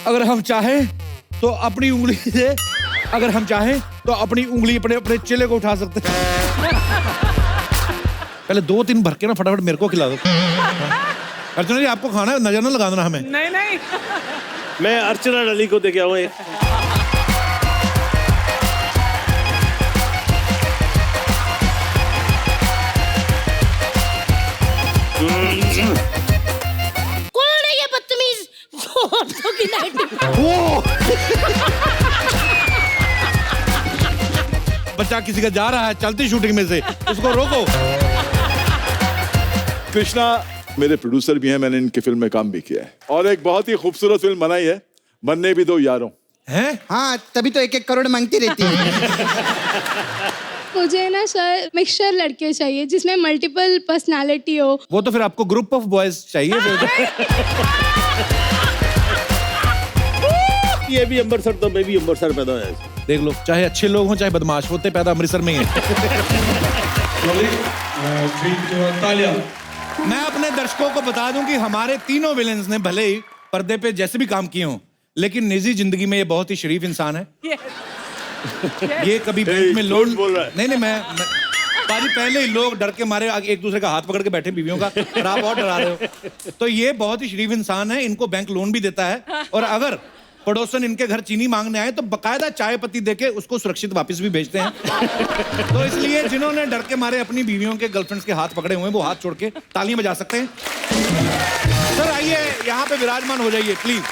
अगर हम चाहें तो अपनी उंगली से, अगर हम चाहें तो अपनी उंगली अपने अपने चेले को उठा सकते हैं। पहले 2-3 भर के ना फटाफट मेरे को खिला दो। अर्चना जी आपको खाना है, नजर ना लगा देना हमें। नहीं नहीं, मैं अर्चना डली को देके आऊँ एक। कौन है ये बदतमीज जो औरतों की नाइटी? बच्चा किसी का जा रहा है चलती शूटिंग में से, उसको रोको। कृष्णा मेरे प्रोड्यूसर भी हैं, मैंने इनकी फिल्म में काम भी किया है और एक बहुत ही खूबसूरत फिल्म बनाई है, मन्ने भी दो यारों। हैं? हाँ, तभी तो 1-1 करोड़ मांगती रहती है। मुझे ना सर मिक्सचर लड़के चाहिए जिसमें मल्टीपल पर्सनालिटी हो। वो तो फिर आपको ग्रुप ऑफ बॉयज चाहिए फिर। ये भी अमृतसर तो मैं भी अमृतसर पैदा हुआ। देख लो, चाहे अच्छे लोग हों चाहे बदमाश होते, पैदा अमृतसर में ही है। मैं अपने दर्शकों को बता दूं कि हमारे तीनों विलेंस ने भले ही पर्दे पे जैसे भी काम किए हों, लेकिन निजी जिंदगी में ये बहुत ही शरीफ इंसान है। ये कभी बैंक में लोन नहीं, मैं बाजी पहले ही लोग डर के मारे एक दूसरे का हाथ पकड़ के बैठे बीवियों का, और आप और डरा रहे हो। तो ये बहुत ही शरीफ इंसान है, इनको बैंक लोन भी देता है, और अगर पड़ोसन इनके घर चीनी मांगने आए तो बकायदा चाय पत्ती देके उसको सुरक्षित वापस भी भेजते हैं। तो इसलिए जिन्होंने डर के मारे अपनी बीवियों के गर्लफ्रेंड्स के हाथ पकड़े हुए हैं वो हाथ छोड़ के तालियां बजा सकते हैं। सर आइए यहाँ पे विराजमान हो जाइए प्लीज।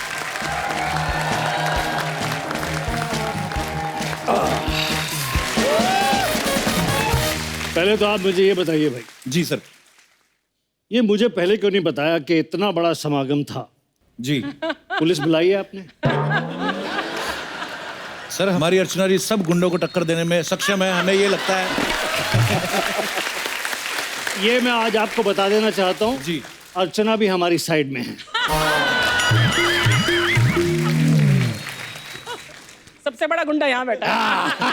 पहले तो आप मुझे ये बताइए भाई। जी सर। ये मुझे पहले क्यों नहीं बताया कि इतना बड़ा समागम था? जी पुलिस बुलाई है आपने? सर हमारी अर्चना जी सब गुंडों को टक्कर देने में सक्षम है, हमें ये लगता है। ये मैं आज आपको बता देना चाहता हूँ जी, अर्चना भी हमारी साइड में है। सबसे बड़ा गुंडा यहाँ बैठा है।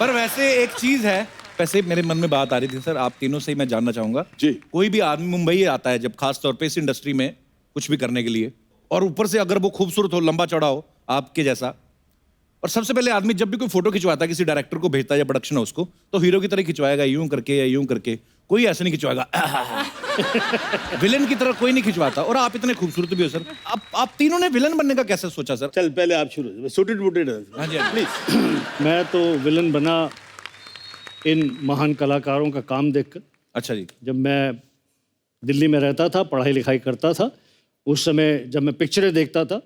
पर वैसे एक चीज है, वैसे मेरे मन में बात आ रही थी सर, आप तीनों से ही मैं जानना चाहूंगा जी। कोई भी आदमी मुंबई आता है जब, खास तौर पे इस इंडस्ट्री में कुछ भी करने के लिए, और यूं से अगर वो खूबसूरत हो, लंबा चौड़ा हो आपके जैसा, और सबसे पहले आदमी जब भी कोई फोटो खिंचवाता है किसी डायरेक्टर को भेजता है या प्रोडक्शन हाउस को, तो हीरो की तरह खिंचवाएगा, यूं करके या यूं करके, कोई ऐसे नहीं खिंचवाएगा। विलन की तरह कोई नहीं खिंचवाता, और आप इतने खूबसूरत भी हो सर। आप तीनों ने विलन बनने का कैसे सोचा सर? चल पहले आप शुरू, सूटेड बूटेड। हाँ जी प्लीज। मैं तो विलन बना इन महान कलाकारों का काम देखकर। अच्छा जी। जब मैं दिल्ली में रहता था, पढ़ाई लिखाई करता था, उस समय जब मैं पिक्चरें देखता था,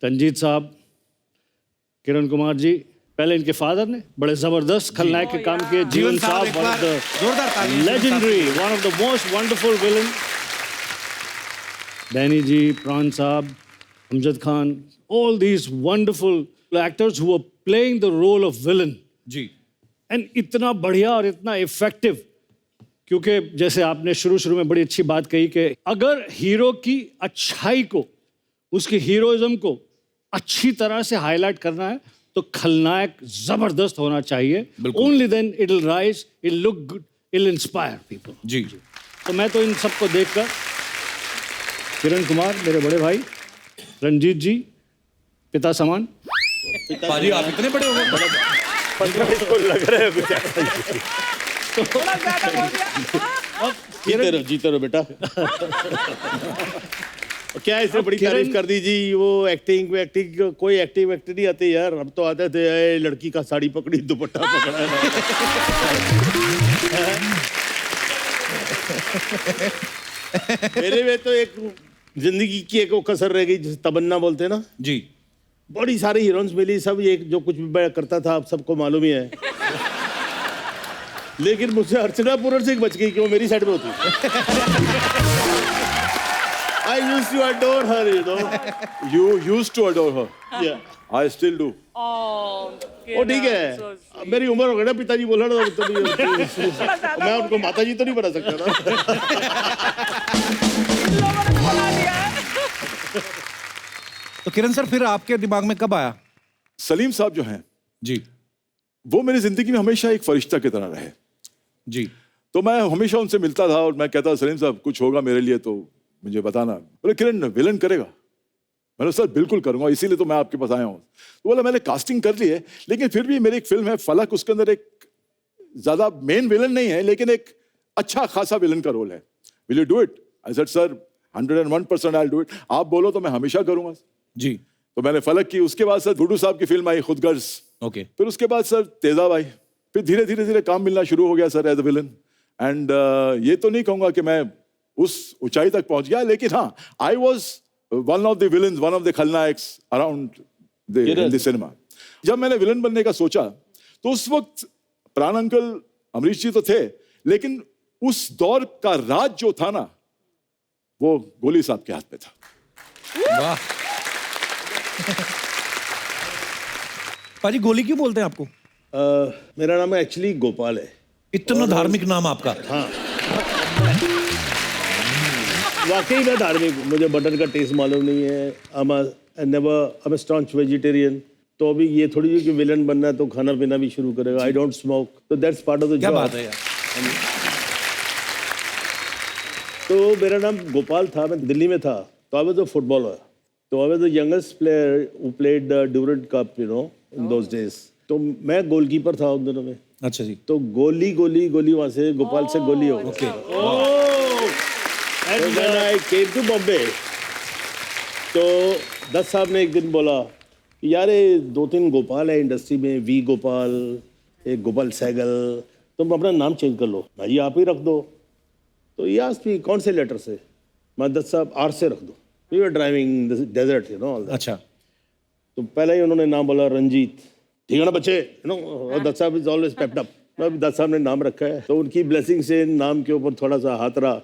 रंजीत साहब, किरण कुमार जी, पहले इनके फादर ने बड़े जबरदस्त खलनायक के काम किए। जीवन साहब, legendary, one of the most wonderful villain. Danny ji, Pran साहब, Amjad Khan, all these wonderful actors who are playing the role of villain. जी। एंड इतना बढ़िया और इतना इफेक्टिव, क्योंकि जैसे आपने शुरू में बड़ी अच्छी बात कही कि अगर हीरो की अच्छाई को, उसकी हीरोइज्म को अच्छी तरह से हाईलाइट करना है तो खलनायक जबरदस्त होना चाहिए। Only then it will rise, it look good, it will inspire people. जी। तो मैं तो इन सबको देखकर, किरण कुमार मेरे बड़े भाई, रंजीत जी पिता समान। पाजी आप इतने बड़े हो गए। लग रहा है कुछ। थोड़ा ज्यादा बोल दिया। जीते रहो बेटा। क्या इसने बड़ी तारीफ कर दी जी। वो एक्टिंग कोई एक्टिंग नहीं आती यार। हम तो आते थे, ए, लड़की का साड़ी पकड़ी, दुपट्टा पकड़ा। मेरे में तो एक जिंदगी की एक वो कसर रह गई, जिसे तमन्ना बोलते हैं ना जी। बड़ी सारी हीरोइंस मिली, सब ये जो कुछ भी मैं करता था आप सबको मालूम ही है। लेकिन मुझसे अर्चना पूरन सिंह बच गई कि वो मेरी साइड में होती। I used to adore her, you know. You used to adore her. Yeah. I still do. वो ठीक है, मेरी उम्र हो गई ना, पिताजी बोला ना तो मैं उनको माताजी तो नहीं बना सकता ना। तो किरण सर फिर आपके दिमाग में कब आया? सलीम साहब जो हैं जी। वो मेरी जिंदगी में हमेशा एक फरिश्ता की तरह रहे जी। तो मैं हमेशा उनसे मिलता था और मैं कहता सलीम साहब कुछ होगा मेरे लिए तो मुझे बताना। बोले किरण विलन करेगा? मैंने सर बिल्कुल करूंगा, इसीलिए तो मैं आपके पास आया हूँ। तो बोला मैंने कास्टिंग कर ली है, लेकिन फिर भी मेरी एक फिल्म है फलक, उसके अंदर एक ज्यादा मेन विलन नहीं है लेकिन एक अच्छा खासा विलन का रोल है, will you do it? I said sir 101% I will do it, आप बोलो तो मैं हमेशा करूंगा जी। तो मैंने फलक की। उसके बाद सर गुड्डू साहब की फिल्म आई खुदगर्ज, ओके। फिर उसके बाद सर तेजाब आई, फिर धीरे धीरे धीरे काम मिलना शुरू हो गया sir as a villain. And ये तो नहीं कहूंगा कि मैं उस ऊंचाई तक पहुंच गया, लेकिन हाँ I was one of the villains, one of the खलनायक्स अराउंड द सिनेमा। जब मैंने विलन बनने का सोचा तो उस वक्त प्राण अंकल अमरीश जी तो थे, लेकिन उस दौर का राज जो था ना वो गोली साहब के हाथ में था। वाह। पाजी गोली क्यों बोलते हैं आपको? मेरा नाम एक्चुअली गोपाल है। इतना धार्मिक नाम आपका? हाँ वाकई में धार्मिक, मुझे बटर का टेस्ट मालूम नहीं है। I'm a staunch vegetarian। तो अभी ये थोड़ी है कि विलन बनना है तो खाना पीना भी शुरू करेगा। आई डोंट स्मोक, तो that's part of the job. क्या बात है यार। तो मेरा नाम गोपाल था, मैं दिल्ली में था, तो आई वाज अ फुटबॉलर, तो I was the youngest player who played Durand cup, you know, in those days. तो मैं गोलकीपर था उन दिनों में। अच्छा जी। तो गोली वहां से गोपाल से गोली हो गई। And when I came to Bombay तो दत्त साहब ने एक दिन बोला यार ये 2-3 गोपाल है इंडस्ट्री में, वी गोपाल, एक गोपाल सहगल, तुम अपना नाम चेंज कर लो, भाई आप ही रख दो। तो ये आस्क्ड कौन से लेटर से? मैं दत्त साहब आर से रख दो, we were driving desert, you know. अच्छा। तो पहले ही उन्होंने नाम बोला रंजीत, ठीक है ना बच्चे, यू नो, दत्त साहब is always pepped up. Dutt साहब ने नाम रखा है, तो उनकी ब्लेसिंग से नाम के ऊपर थोड़ा सा हाथ रहा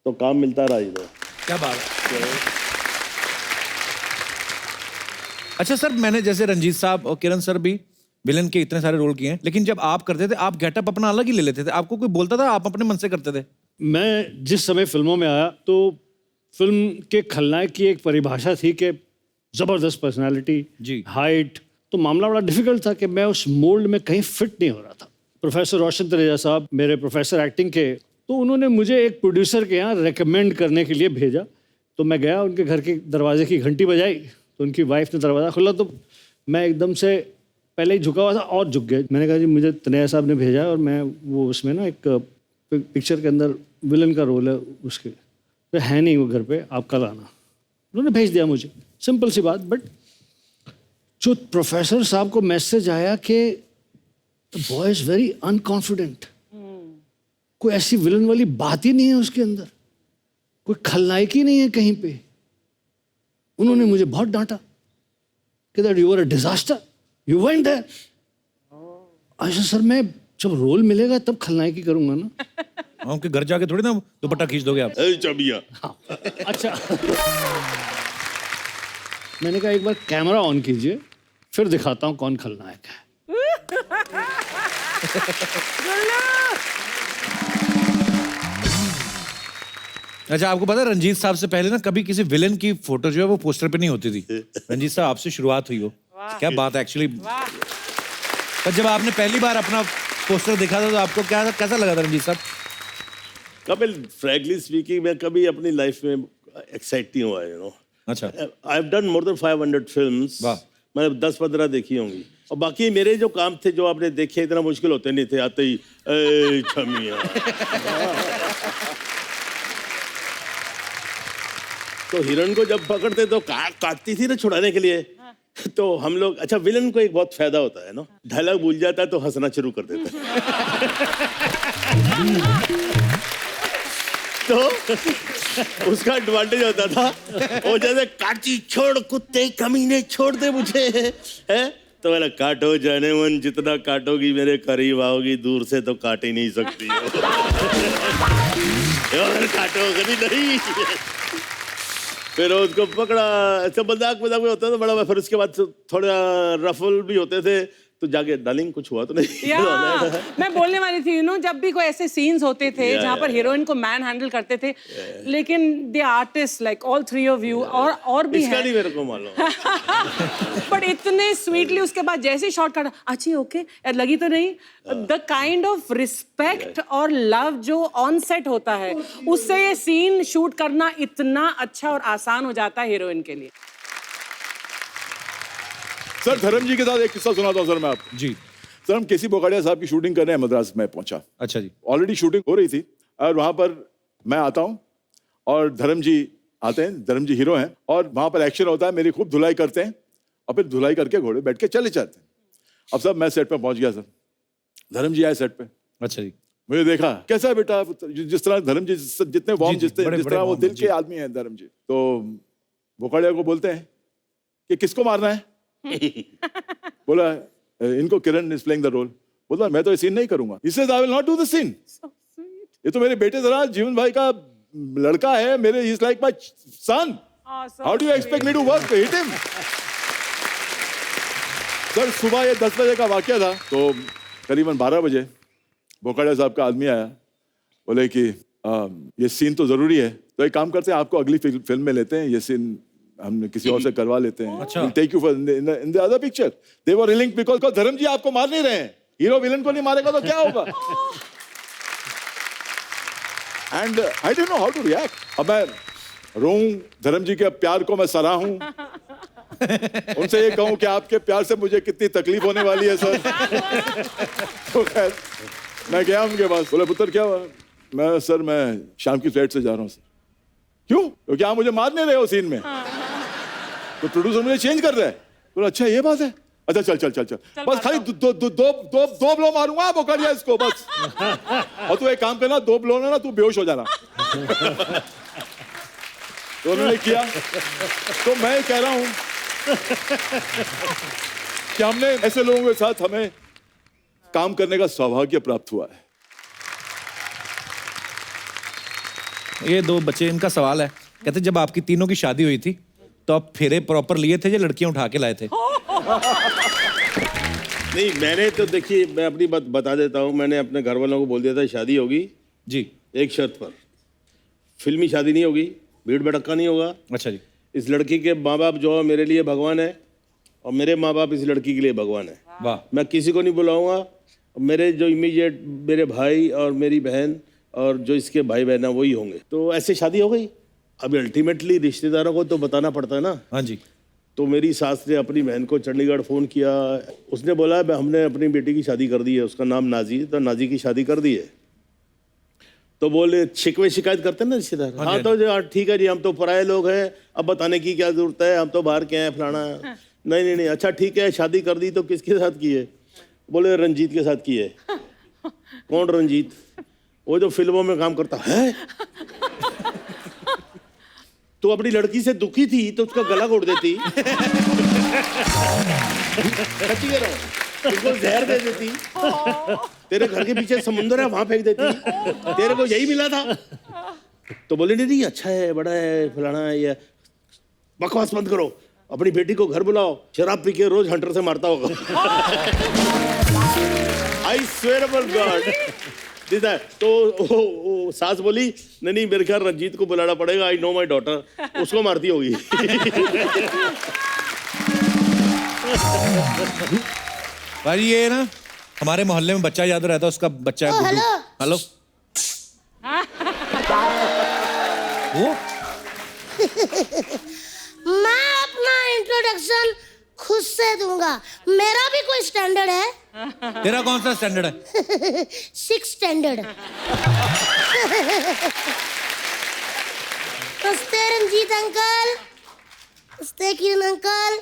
तो काम मिलता रहा इधर। क्या बात है। अच्छा सर, मैंने जैसे रंजीत साहब और किरण सर भी विलन के इतने सारे रोल किए हैं, लेकिन जब आप करते थे आप गेटअप अपना अलग ही ले लेते थे, आपको कोई बोलता था, आप अपने मन से करते थे? मैं जिस समय फिल्मों में आया तो फिल्म के खलनायक की एक परिभाषा थी कि जबरदस्त पर्सनालिटी जी, हाइट, तो मामला बड़ा डिफिकल्ट था कि मैं उस मोल्ड में कहीं फिट नहीं हो रहा था। प्रोफेसर रोशन तरेजा साहब मेरे प्रोफेसर एक्टिंग के, तो उन्होंने मुझे एक प्रोड्यूसर के यहाँ रेकमेंड करने के लिए भेजा। तो मैं गया, उनके घर के दरवाजे की घंटी बजाई तो उनकी वाइफ ने दरवाज़ा खोला, तो मैं एकदम से पहले ही झुका हुआ था और झुक गया। मैंने कहा जी मुझे तनैया साहब ने भेजा और मैं वो उसमें ना एक पिक्चर के अंदर विलन का रोल है उसके, तो है नहीं वो घर पे, आप कल आना। उन्होंने भेज दिया मुझे, सिंपल सी बात। बट जो प्रोफेसर साहब को मैसेज आया कि the boy is very unconfident, कोई ऐसी विलन वाली बात ही नहीं है उसके अंदर, कोई खलनायक ही नहीं है कहीं पे। उन्होंने मुझे बहुत डांटा कि that you are a disaster, you went there. अच्छा सर, मैं जब रोल मिलेगा तब खलनायकी करूंगा ना। उनके घर जाके थोड़ी ना दुपट्टा खींच दोगे आप? चबिया। अच्छा। मैंने कहा एक बार कैमरा ऑन कीजिए, फिर दिखाता हूं कौन खलनायक है। अच्छा, आपको पता है रंजीत साहब से पहले ना कभी किसी विलन की फोटो जो है वो पोस्टर पे नहीं होती थी। रंजीत साहब आपसे शुरुआत हुई हो, क्या बात है एक्चुअली। पर जब आपने पहली बार अपना पोस्टर देखा था तो आपको क्या कैसा लगा था रंजीत साहब? कपिल, फ्रैंकली स्पीकिंग, मैं कभी अपनी लाइफ में एक्साइट नहीं हुआ, यू नो। अच्छा। I have done more than 500 films. वाह। मैंने 10-15 देखी होंगी, और बाकी मेरे जो काम थे जो आपने देखे इतना मुश्किल होते नहीं थे, आते ही ए छमिया। तो हिरण को जब पकड़ते तो काटती थी ना छुड़ाने के लिए। तो हम लोग, अच्छा विलन को एक बहुत फायदा होता है ना, डायलॉग भूल जाता है तो हंसना शुरू कर देता है। तो उसका एडवांटेज होता था, वो जैसे काटी छोड़ कुत्ते कमीने छोड़ दे मुझे, है तो मैंने काटो जाने मन, जितना काटोगी मेरे करीब आओगी, दूर से तो काट ही नहीं सकती और काटो कभी नहीं। फिर उसको पकड़ा, ऐसा मजाक में होता था बड़ा। फिर उसके बाद थोड़ा रफल भी होते थे, तो जाके डार्लिंग कुछ हुआ तो नहीं? या मैं बोलने वाली थी, जब भी कोई ऐसे सीन्स होते थे जहाँ पर हीरोइन को मैन हैंडल करते थे, लेकिन the artist like all three of you और भी इसका है, नहीं मेरे को मालूम। बट इतने स्वीटली उसके बाद जैसे शॉट काटा, अच्छी ओके लगी तो नहीं, द काइंड ऑफ रिस्पेक्ट और लव जो ऑन सेट होता है, उससे ये सीन शूट करना इतना अच्छा और आसान हो जाता है हीरोइन के लिए। सर धर्म जी के साथ एक किस्सा सुनाता हूँ सर मैं आपको। जी। सर हम केसी बोकाडिया साहब की शूटिंग करने मद्रास में पहुंचा। अच्छा जी। ऑलरेडी शूटिंग हो रही थी और वहां पर मैं आता हूं और धर्म जी आते हैं, धर्म जी हीरो हैं और वहां पर एक्शन होता है, मेरी खूब धुलाई करते हैं और फिर धुलाई करके घोड़े बैठ के चले जाते हैं। अब सब मैं सेट पे पहुंच गया सर, धर्म जी आए सेट पे। अच्छा जी। मुझे देखा कैसा है बेटा, जिस तरह धर्म जी जितने वार्म जिस तरह वो दिल के आदमी हैं धर्म जी, तो बोकाडिया को बोलते हैं कि किसको मारना है? बोला इनको, किरण इज प्लेइंग द रोल। बोला मैं तो ये सीन नहीं करूंगा। He says I will not do the scene. ये तो मेरे बेटे जरा जीवन भाई का लड़का है, मेरे he is like my son. How do you expect me to work? Hit him. Sir सुबह ये 10 बजे का वाकया था, तो करीबन 12 बजे बोकाडिया साहब का आदमी आया, बोले कि ये सीन तो जरूरी है, तो एक काम करते हैं आपको अगली फिल्म में लेते हैं, ये सीन हम किसी और से करवा लेते हैं। अच्छा। Take you for in the other picture. They were willing because Dharam ji आपको मार नहीं रहे हैं, हीरो विलन को नहीं मारेगा तो क्या होगा? And I don't know how to react. अब मैं रोऊं, धर्म जी के प्यार को मैं सराहूं, उनसे ये कहूं कि आपके प्यार से मुझे कितनी तकलीफ होने वाली है सर। तो खैर मैं गया उनके पास, बोले पुत्र क्या हुआ? मैं सर मैं शाम की फ्लाइट से जा रहा हूँ सर। क्यों? क्योंकि आप मुझे मार नहीं रहे हो सीन में, तो प्रोड्यूसर मुझे चेंज कर रहा है। बोला अच्छा ये बात है, अच्छा चल चल चल चल बस खाली दो ब्लो मारूंगा बोकाडिया इसको बस। और तू एक काम करना, 2 ब्लो ना तू बेहोश हो जाना। तो उन्होंने किया। तो मैं कह रहा हूं कि हमने ऐसे लोगों के साथ हमें काम करने का सौभाग्य प्राप्त हुआ है। ये 2 बच्चे, इनका सवाल है, कहते जब आपकी तीनों की शादी हुई थी तो आप फेरे प्रॉपर लिए थे या लड़कियां उठा के लाए थे? नहीं मैंने तो देखिए, मैं अपनी बात बता देता हूँ, मैंने अपने घर वालों को बोल दिया था शादी होगी जी, एक शर्त पर, फिल्मी शादी नहीं होगी, भीड़ भड़क्का नहीं होगा। अच्छा जी। इस लड़की के माँ बाप जो है मेरे लिए भगवान है और मेरे माँ बाप इस लड़की के लिए भगवान है। वाह। मैं किसी को नहीं बुलाऊंगा, मेरे जो इमीडिएट मेरे भाई और मेरी बहन और जो इसके भाई बहन है वही होंगे। तो ऐसे शादी हो गई। अभी अल्टीमेटली रिश्तेदारों को तो बताना पड़ता है ना। हाँ जी। तो मेरी सास ने अपनी बहन को चंडीगढ़ फ़ोन किया, उसने बोला हमने अपनी बेटी की शादी कर दी है, उसका नाम नाजी, तो नाजी की शादी कर दी है। तो बोले शिकवे शिकायत करते हैं ना रिश्तेदार, हाँ तो ठीक है जी, हम तो पराये लोग हैं, अब बताने की क्या जरूरत है, हम तो बाहर के हैं फलाना। नहीं नहीं नहीं, अच्छा ठीक है शादी कर दी तो किसके साथ की है? बोले रंजीत के साथ की है। कौन रंजीत? वो जो फिल्मों में काम करता है। तो अपनी लड़की से दुखी थी तो उसका गला घोट देती, उसको जहर दे देती, तेरे घर के पीछे समुंदर है वहां फेंक देती, तेरे को यही मिला था। तो बोले नहीं नहीं अच्छा है, बड़ा है, फलाना है, ये बकवास बंद करो, अपनी बेटी को घर बुलाओ, शराब पी के रोज हंटर से मारता होगा। I swear by God. तो सास बोली नहीं नहीं मेरे ख्याल रंजीत को बुलाना पड़ेगा, आई नो माई डॉटर, उसको मारती होगी। भाई ये ना हमारे मोहल्ले में बच्चा याद रहता है, उसका बच्चा है गुड्डू। हेलो वो मैं अपना इंट्रोडक्शन खुद से दूंगा, मेरा भी कोई स्टैंडर्ड है। तेरा कौन सा स्टैंडर्ड है? 6 स्टैंडर्ड। नमस्ते रंजीत अंकल, नमस्ते किरण अंकल,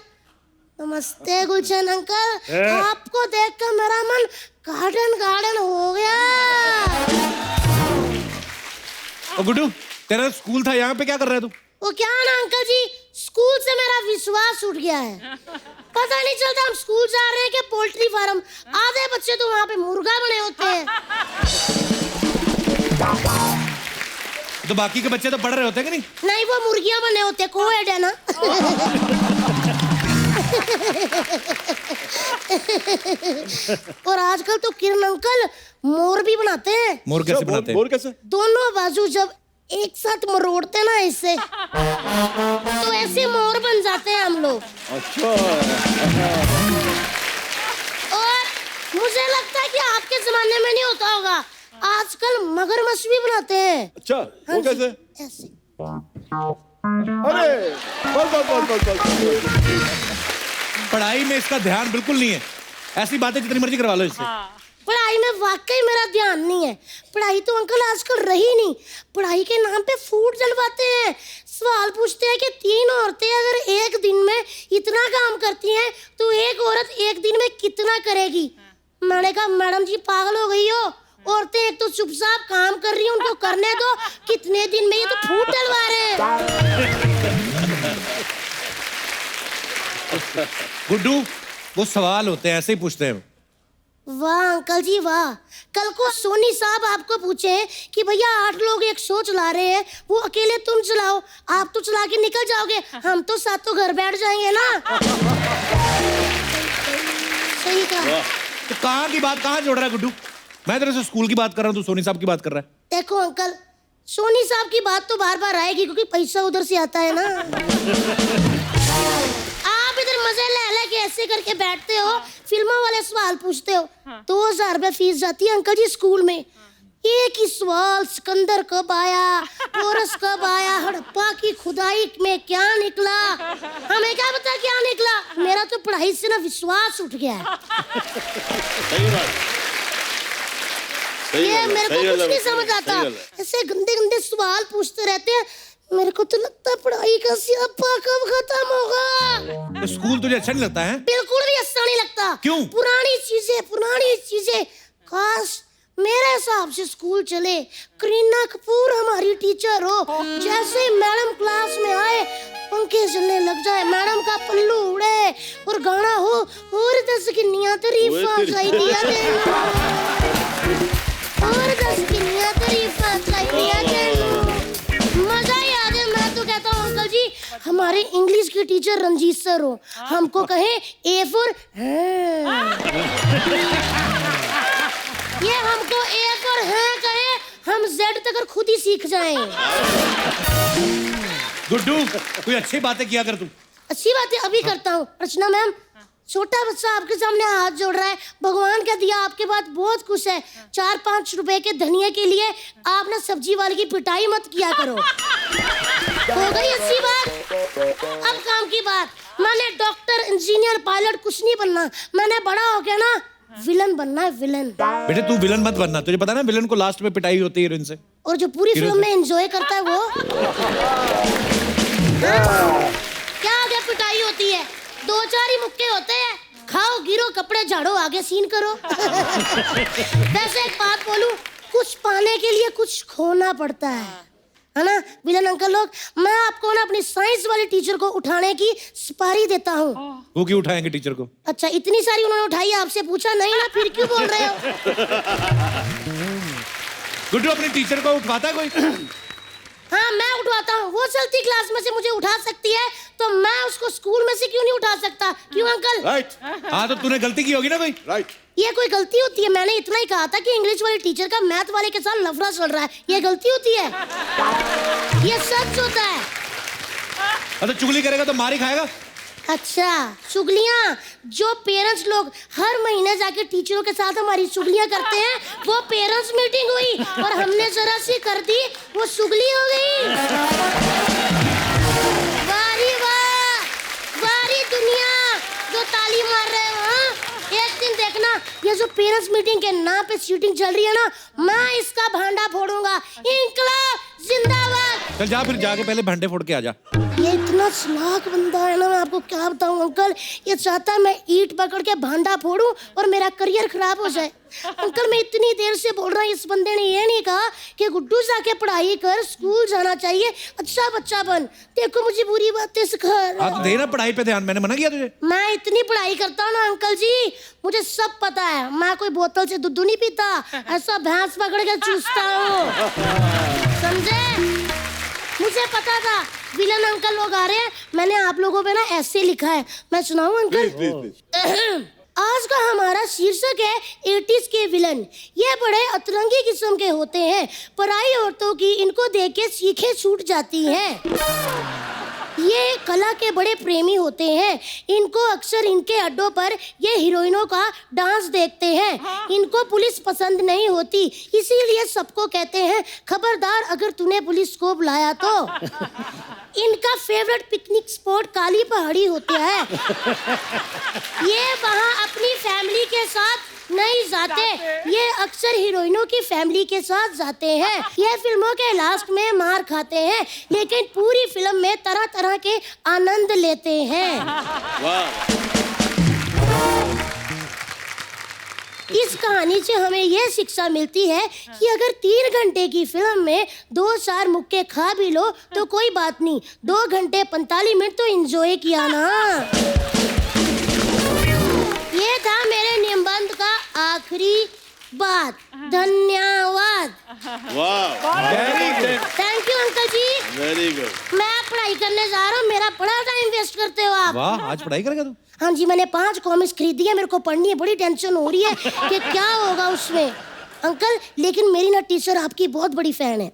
नमस्ते गुलशन अंकल। आपको देखकर मेरा मन गार्डन गार्डन हो गया। ओ गुड्डू, तेरा स्कूल था, यहाँ पे क्या कर रहा है तू? वो क्या ना अंकल जी, स्कूल से मेरा विश्वास उठ गया है। पता नहीं चलता हम स्कूल जा रहे हैं कि पोल्ट्री फार्म। आधे बच्चे तो वहाँ पे मुर्गा बने होते हैं। तो बाकी के बच्चे तो पढ़ रहे होते हैं कि नहीं? नहीं, वो मुर्गियाँ बने होते, कोएड है ना। और आजकल तो किरण अंकल मोर भी बनाते हैं। मोर कैसे बनाते हैं? मोर कैसे? दोनों बाजू जब एक साथ मरोड़ते ना इससे तो ऐसे मोर बन जाते हैं हम लोग। अच्छा। और मुझे लगता है कि आपके जमाने में नहीं होता होगा, आजकल मगरमच्छ भी बनाते हैं। अच्छा, हाँ वो जी, कैसे? ऐसे। अरे बस। पढ़ाई में इसका ध्यान बिल्कुल नहीं है, ऐसी बातें जितनी मर्जी करवा लो इससे। पढ़ाई में वाकई मेरा ध्यान नहीं है। पढ़ाई तो अंकल आजकल रही नहीं। पढ़ाई के नाम पे फूड जलवाते हैं। सवाल पूछते हैं कि 3 औरतें अगर एक दिन में इतना काम करती हैं तो एक औरत एक दिन में कितना करेगी। मैंने कहा मैडम जी पागल हो गई हो, औरतें एक तो चुपचाप काम कर रही हैं, उनको करने दो, कितने दिन में ये तो फूड डलवा रहे हैं। गुड्डू, वो सवाल होते हैं, ऐसे ही पूछते हैं। वाह अंकल जी वाह। कल को सोनी साहब आपको पूछे कि भैया 8 लोग एक शो चला रहे हैं, वो अकेले तुम चलाओ, आप तो चला के निकल जाओगे, हम तो साथ तो घर बैठ जाएंगे ना। सही कहा। तो कहाँ की बात कहाँ जोड़ रहा है गुड्डू? मैं तेरे से स्कूल की बात कर रहा हूँ, तू सोनी साहब की बात कर रहा है। देखो अंकल, सोनी साहब की बात तो बार बार आएगी क्योंकि पैसा उधर से आता है ना। आप इधर मजे ले के ऐसे करके बैठते हो, फिल्मों वाले सवाल पूछते हो। 2000 रुपए फीस जाती है अंकल जी स्कूल में। एक ही सवाल, सिकंदर कब आया, पोरस कब आया, हड़प्पा की खुदाई में क्या निकला, हमें क्या पता क्या निकला। मेरा तो पढ़ाई से ना विश्वास उठ गया है। सही बात। ये मेरे को कुछ नहीं समझ आता, ऐसे गंदे गंदे सवाल पूछते रहते हैं। मेरे को तो लगता है पढ़ाई का स्यापा कब खत्म होगा। तो स्कूल तुझे अच्छा नहीं लगता है? बिल्कुल भी अच्छा नहीं लगता। क्यों? पुरानी चीजें। काश मेरे हिसाब से स्कूल चले, करीना कपूर हमारी टीचर हो, जैसे मैडम क्लास में आए पंखे चलने लग जाए, मैडम का पल्लू उड़े और गाना हो और 10 किन्नियां तारीफां चाहिए तेनू, और 10 किन्नियां तारीफां चाहिए तेनू। मजा ही आ जाए। मैं तो कहता हूँ अंकल जी हमारे इंग्लिश के टीचर रंजीत सर हो, हमको कहे A for ये हमको A for कहे, हम Z तक खुद ही सीख जाएं। गुड्डू, कोई अच्छी बातें किया कर तू। अच्छी बात है, अभी करता हूँ। अर्चना मैम, छोटा बच्चा आपके सामने हाथ जोड़ रहा है, भगवान का दिया आपके पास बहुत कुछ है, 4-5 रुपए के धनिया के लिए आप ना सब्जी वाले की पिटाई मत किया करो। हो गई अच्छी बात। अब काम की बात। मैंने डॉक्टर, इंजीनियर, पायलट कुछ नहीं बनना, मैंने बड़ा हो गया ना विलन बनना है, विलन। बेटे तू विलन मत बनना, तुझे पता ना विलन को लास्ट में पिटाई होती है हीरोइन से। और जो पूरी फिल्म में एंजॉय करता है वो क्या हो गया, पिटाई होती है, 2-4 ही मुक्के होते हैं, खाओ गिरो कपड़े झाड़ो आगे सीन करो। वैसे एक बात बोलूं, कुछ पाने के लिए कुछ खोना पड़ता है ना विलन अंकल लोग। मैं आपको ना अपनी साइंस वाली टीचर को उठाने की सुपारी देता हूँ। वो क्यों उठाएंगे टीचर को? अच्छा इतनी सारी उन्होंने उठाई, आपसे पूछा नहीं ना, फिर क्यों बोल रहे हो? गुड्डू अपनी टीचर को उठवाता है कोई? हाँ मैं उठवाता हूँ, वो चलती क्लास में से मुझे उठा सकती है तो मैं उसको स्कूल में से क्यों नहीं उठा सकता? क्यों अंकल? राइट। हाँ तो तूने गलती की होगी ना कोई। राइट। ये कोई गलती होती है? मैंने इतना ही कहा था कि इंग्लिश वाले टीचर का मैथ वाले के साथ लफड़ा चल रहा है, ये गलती होती है? ये सच होता है। तो चुगली करेगा तो मार ही खाएगा। अच्छा चुगलियाँ, जो पेरेंट्स लोग हर महीने जाके टीचरों के साथ हमारी चुगलियाँ करते हैं, वो पेरेंट्स मीटिंग हुई और हमने जरा सी कर दी, वो चुगली हो गई। वारी वाह, वारी दुनिया जो ताली मार रहे हो। एक दिन देखना ये जो पेरेंट्स मीटिंग के नाम पे शूटिंग चल रही है ना, मैं इसका भांडा फोड़ूंगा। इंकलाब जिंदाबाद। चल जा, फिर जाके पहले भांडे फोड़ के आ जा। ये इतना चालाक बंदा है ना, मैं आपको क्या बताऊं अंकल, ये चाहता है मैं ईंट पकड़ के भांडा फोड़ूं और मेरा करियर खराब हो जाए। अंकल मैं इतनी देर से बोल रहा हूँ, इस बंदे ने ये नहीं कहा कि गुड्डू जाके पढ़ाई कर, स्कूल जाना चाहिए, अच्छा बच्चा बन। देखो मुझे बुरी बातें सिखा रहा है। तो देना पढ़ाई पे ध्यान, मैंने मना किया तुझे? मैं इतनी पढ़ाई करता हूँ ना अंकल जी, मुझे सब पता है। मैं कोई बोतल से दूध नहीं पीता, ऐसा भैंस पकड़ के चूसता हूँ, समझे? मुझे पता था विलन अंकल लोग आ रहे हैं, मैंने आप लोगों पे ना ऐसे लिखा है, मैं सुनाऊं अंकल? प्लीज। आज का हमारा शीर्षक है 80s के विलन। ये बड़े अतरंगी किस्म के होते हैं, पराई औरतों की इनको देख के सीखें छूट जाती हैं। ये कला के बड़े प्रेमी होते हैं, इनको अक्सर इनके अड्डों पर ये हीरोइनों का डांस देखते हैं। इनको पुलिस पसंद नहीं होती, इसीलिए सबको कहते हैं खबरदार अगर तूने पुलिस को बुलाया तो। इनका फेवरेट पिकनिक स्पॉट काली पहाड़ी होता है। ये वहाँ अपनी फैमिली के साथ नहीं जाते, ये अक्सर हीरोइनों की फैमिली के साथ जाते हैं। ये फिल्मों के लास्ट में मार खाते हैं, लेकिन पूरी फिल्म में तरह तरह के आनंद लेते हैं। इस कहानी से हमें यह शिक्षा मिलती है कि अगर 3 घंटे की फिल्म में 2-4 मुक्के खा भी लो तो कोई बात नहीं, 2 घंटे 45 मिनट तो एंजॉय किया ना। ये था मेरे निबंध का आखिरी बात। धन्यवाद। Very good, thank you uncle ji. Very good. मैं पढ़ाई करने जा रहा हूँ, मेरा बड़ा टाइम वेस्ट करते हो आप। वाह, आज पढ़ाई करेगा तू? हाँ जी, मैंने 5 कॉमिक्स खरीदी है, मेरे को पढ़नी है, बड़ी टेंशन हो रही है कि क्या होगा उसमें। अंकल लेकिन मेरी ना टीचर आपकी बहुत बड़ी फैन है।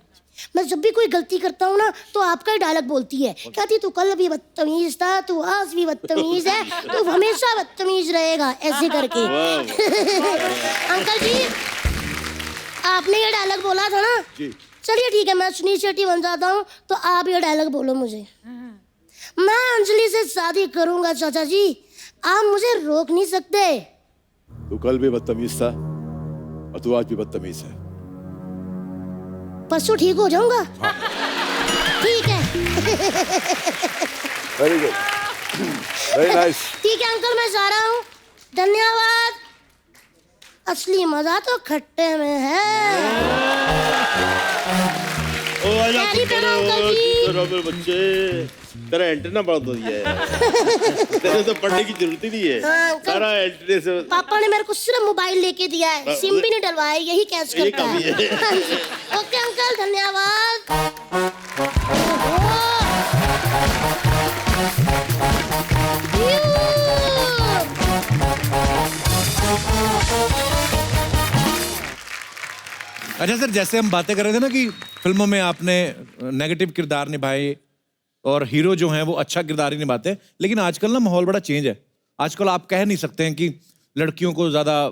मैं जब भी कोई गलती करता हूँ ना तो आपका ही डायलॉग बोलती है, कहती तू कल भी बदतमीज था, तू आज भी बदतमीज है, तू हमेशा बदतमीज रहेगा, ऐसे करके। अंकल जी आपने ये डायलॉग बोला था ना? चलिए ठीक है, मैं सुनील शेट्टी बन जाता हूँ, तो आप ये डायलॉग बोलो मुझे। मैं अंजलि से शादी करूंगा चाचा जी, आप मुझे रोक नहीं सकते। तू कल भी बदतमीज था और तू आज भी बदतमीज है। परसों ठीक हो जाऊंगा। ठीक है। Very good, very nice. ठीक है अंकल, मैं जा रहा हूँ, धन्यवाद। असली मजा तो खट्टे में है। ओ आजा कैरी करो अंकल जी। करो मेरे बच्चे, तेरा एंटेना बहुत बढ़िया है। तेरे तो पढ़ने की जरूरत ही नहीं है, हाँ, अंकल। सारा एंटेने से। पापा ने मेरे को सिर्फ मोबाइल लेके दिया है, सिम भी नहीं डलवाया, यही कैच ये करता काफी है। है। हाँ जी। ओके अंकल, धन्यवाद। अच्छा सर, जैसे हम बातें कर रहे थे ना कि फिल्मों में आपने नेगेटिव किरदार निभाए और हीरो जो हैं वो अच्छा किरदार ही निभाते हैं, लेकिन आजकल ना माहौल बड़ा चेंज है। आजकल आप कह नहीं सकते हैं कि लड़कियों को ज़्यादा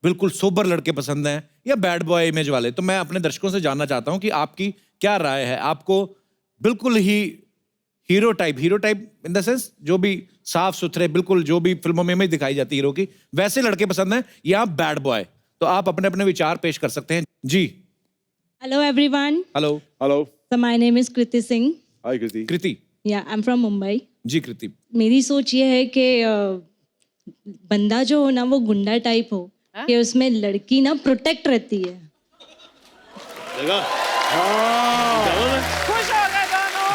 बिल्कुल सोबर लड़के पसंद हैं या बैड बॉय इमेज वाले। तो मैं अपने दर्शकों से जानना चाहता हूँ कि आपकी क्या राय है। आपको बिल्कुल ही hero type in the sense जो भी साफ सुथरे, बिल्कुल जो भी फिल्मों में इमेज दिखाई जाती है हीरो की, वैसे लड़के पसंद हैं या बैड बॉय? तो आप अपने अपने विचार पेश कर सकते हैं जी। Hello everyone. Hello. Hello. So my name is Kriti Singh. Hi Kriti. Kriti Yeah, I'm from Mumbai. जी। कृति, मेरी सोच ये है कि बंदा जो हो ना वो गुंडा टाइप हो, कि उसमें लड़की ना प्रोटेक्ट रहती है। देखा? खुश हो गए दोनों।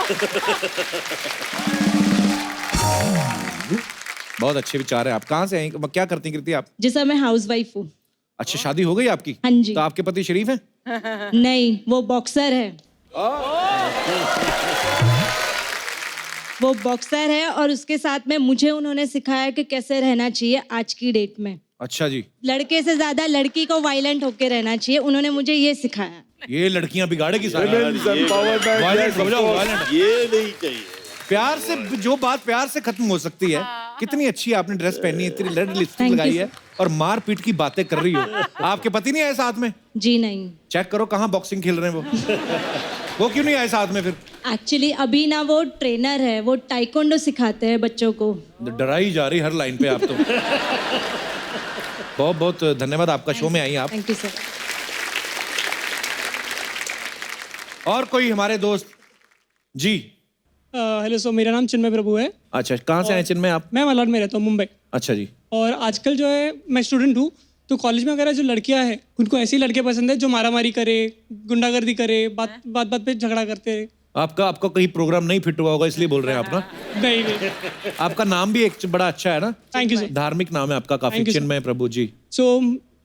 बहुत अच्छे विचार है। आप कहाँ से हैं, क्या करती हैं कृति आप? जी सर, मैं हाउस वाइफ हूँ। अच्छा, शादी हो गई आपकी? हाँ जी। तो आपके पति शरीफ हैं? नहीं, वो बॉक्सर है। वो बॉक्सर है और उसके साथ में मुझे उन्होंने सिखाया कि कैसे रहना चाहिए आज की डेट में। अच्छा जी। लड़के से ज्यादा लड़की को वायलेंट होके रहना चाहिए, उन्होंने मुझे ये सिखाया। ये लड़कियां बिगाड़ेगी सारी। Women's empowerment, Violent yes, हो जाओ, of course. violent। ये नहीं चाहिए। प्यार से, जो बात प्यार से खत्म हो सकती है। कितनी अच्छी आपने ड्रेस पहनी है, इतनी रेड लिपस्टिक Thank you, लगाई है और मार पीट की बातें कर रही हो। आपके पति नहीं आए साथ में? जी नहीं। चेक करो कहाँ बॉक्सिंग खेल रहे हैं वो क्यों नहीं आए साथ में फिर? एक्चुअली अभी ना वो ट्रेनर है, वो टाइकोंडो सिखाते हैं बच्चों को। डराई जा रही हर लाइन पे आप तो। बहुत बहुत धन्यवाद, आपका शो में आई आप। Thank you sir. और कोई हमारे दोस्त जी? हेलो सर, मेरा नाम चिन्मय प्रभु है। अच्छा, कहाँ से आए चिन्मय आप? मैं मलाड में रहता हूँ, मुंबई। अच्छा जी। और आजकल जो है मैं स्टूडेंट हूँ, तो कॉलेज में अगर जो लड़कियां हैं उनको ऐसी लड़के पसंद है जो मारामारी करे, गुंडागर्दी करे, बात बात पे झगड़ा करते रहे। आपका कहीं प्रोग्राम नहीं फिट हुआ होगा इसलिए बोल रहे हैं आप ना? नहीं। आपका नाम भी एक बड़ा अच्छा है ना? Thank you sir. धार्मिक नाम है आपका काफी, Thank you, sir. चिन्मय प्रभु जी। सो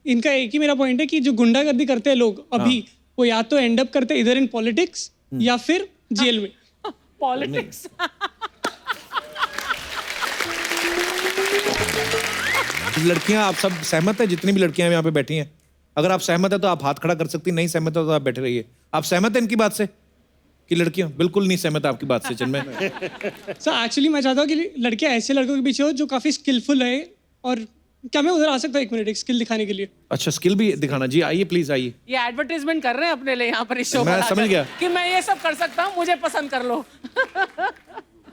इनका एक ही मेरा पॉइंट है कि जो गुंडागर्दी करते हैं लोग अभी, वो या तो एंड अप करते हैं इधर इन पॉलिटिक्स या फिर जेल में। पॉलिटिक्स। लड़कियां आप सब सहमत है? जितनी भी लड़कियां यहाँ पे बैठी हैं, अगर आप सहमत है तो आप हाथ खड़ा कर सकती, नहीं सहमत है तो आप बैठे रहिए। आप सहमत है इनकी बात से कि लड़कियां? बिल्कुल नहीं सहमत आपकी बात से चिन्मय। सर एक्चुअली मैं चाहता हूँ कि लड़कियाँ ऐसे लड़कों के पीछे हो जो काफ़ी स्किलफुल है। और क्या मैं उधर आ सकता हूँ 1 मिनट एक स्किल दिखाने के लिए? अच्छा, स्किल भी दिखाना जी, आइए प्लीज आइए। ये एडवर्टाइजमेंट कर रहे हैं अपने लिए यहाँ पर इस शो मैं समझ गया कि मैं ये सब कर सकता हूँ, मुझे पसंद कर लो।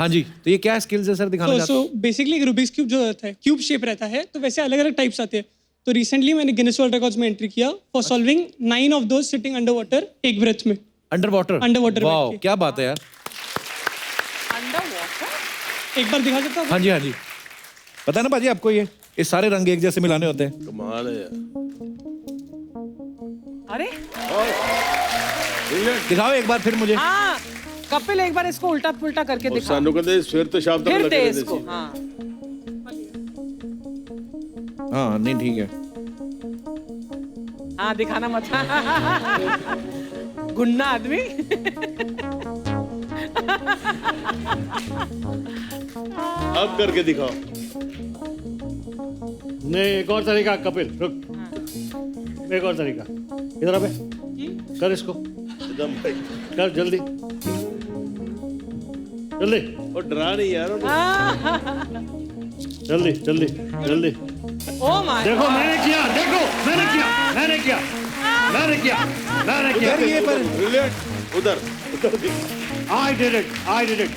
हाँ जी, तो ये क्या स्किल्स है सर, दिखाना चाहते सो बेसिकली एक रूबिक्स क्यूब जो रहता है, क्यूब शेप रहता है, तो वैसे अलग अलग टाइप्स आते हैं। तो रिसेंटली मैंने गिनेस वर्ल्ड रिकॉर्ड्स में एंट्री किया for solving 9 of those sitting under water एक ब्रेथ में। Under water? वाओ, क्या बात है यार। Under water? एक बार दिखा सकता हूँ? हाँ जी हाँ जी, पता है ना बाजी आपको, ये सारे रंग एक जैसे मिलाने होते हैं। कमाल है यार। अरे दिखाओ एक बार फिर मुझे। हाँ, कपिल एक बार इसको उल्टा पुल्टा करके दिखा। सानू कहते फिर तो शाम तक फिर लगे दे रहते इसको। थे। हाँ हाँ नहीं ठीक है। हाँ, दिखाना मत। गुन्ना आदमी। अब करके दिखाओ। नहीं, एक और तरीका कपिल, रुक। एक और तरीका, इधर आ बे, कर इसको, एकदम भाई। कर जल्दी जल्दी और डरा नहीं यार। जल्दी जल्दी जल्दी। ओ माय देखो मैंने किया, देखो मैंने किया, मैंने किया, मैंने किया, मैंने किया। यार ये पर ब्रिलियंट। उधर I did it, I did it।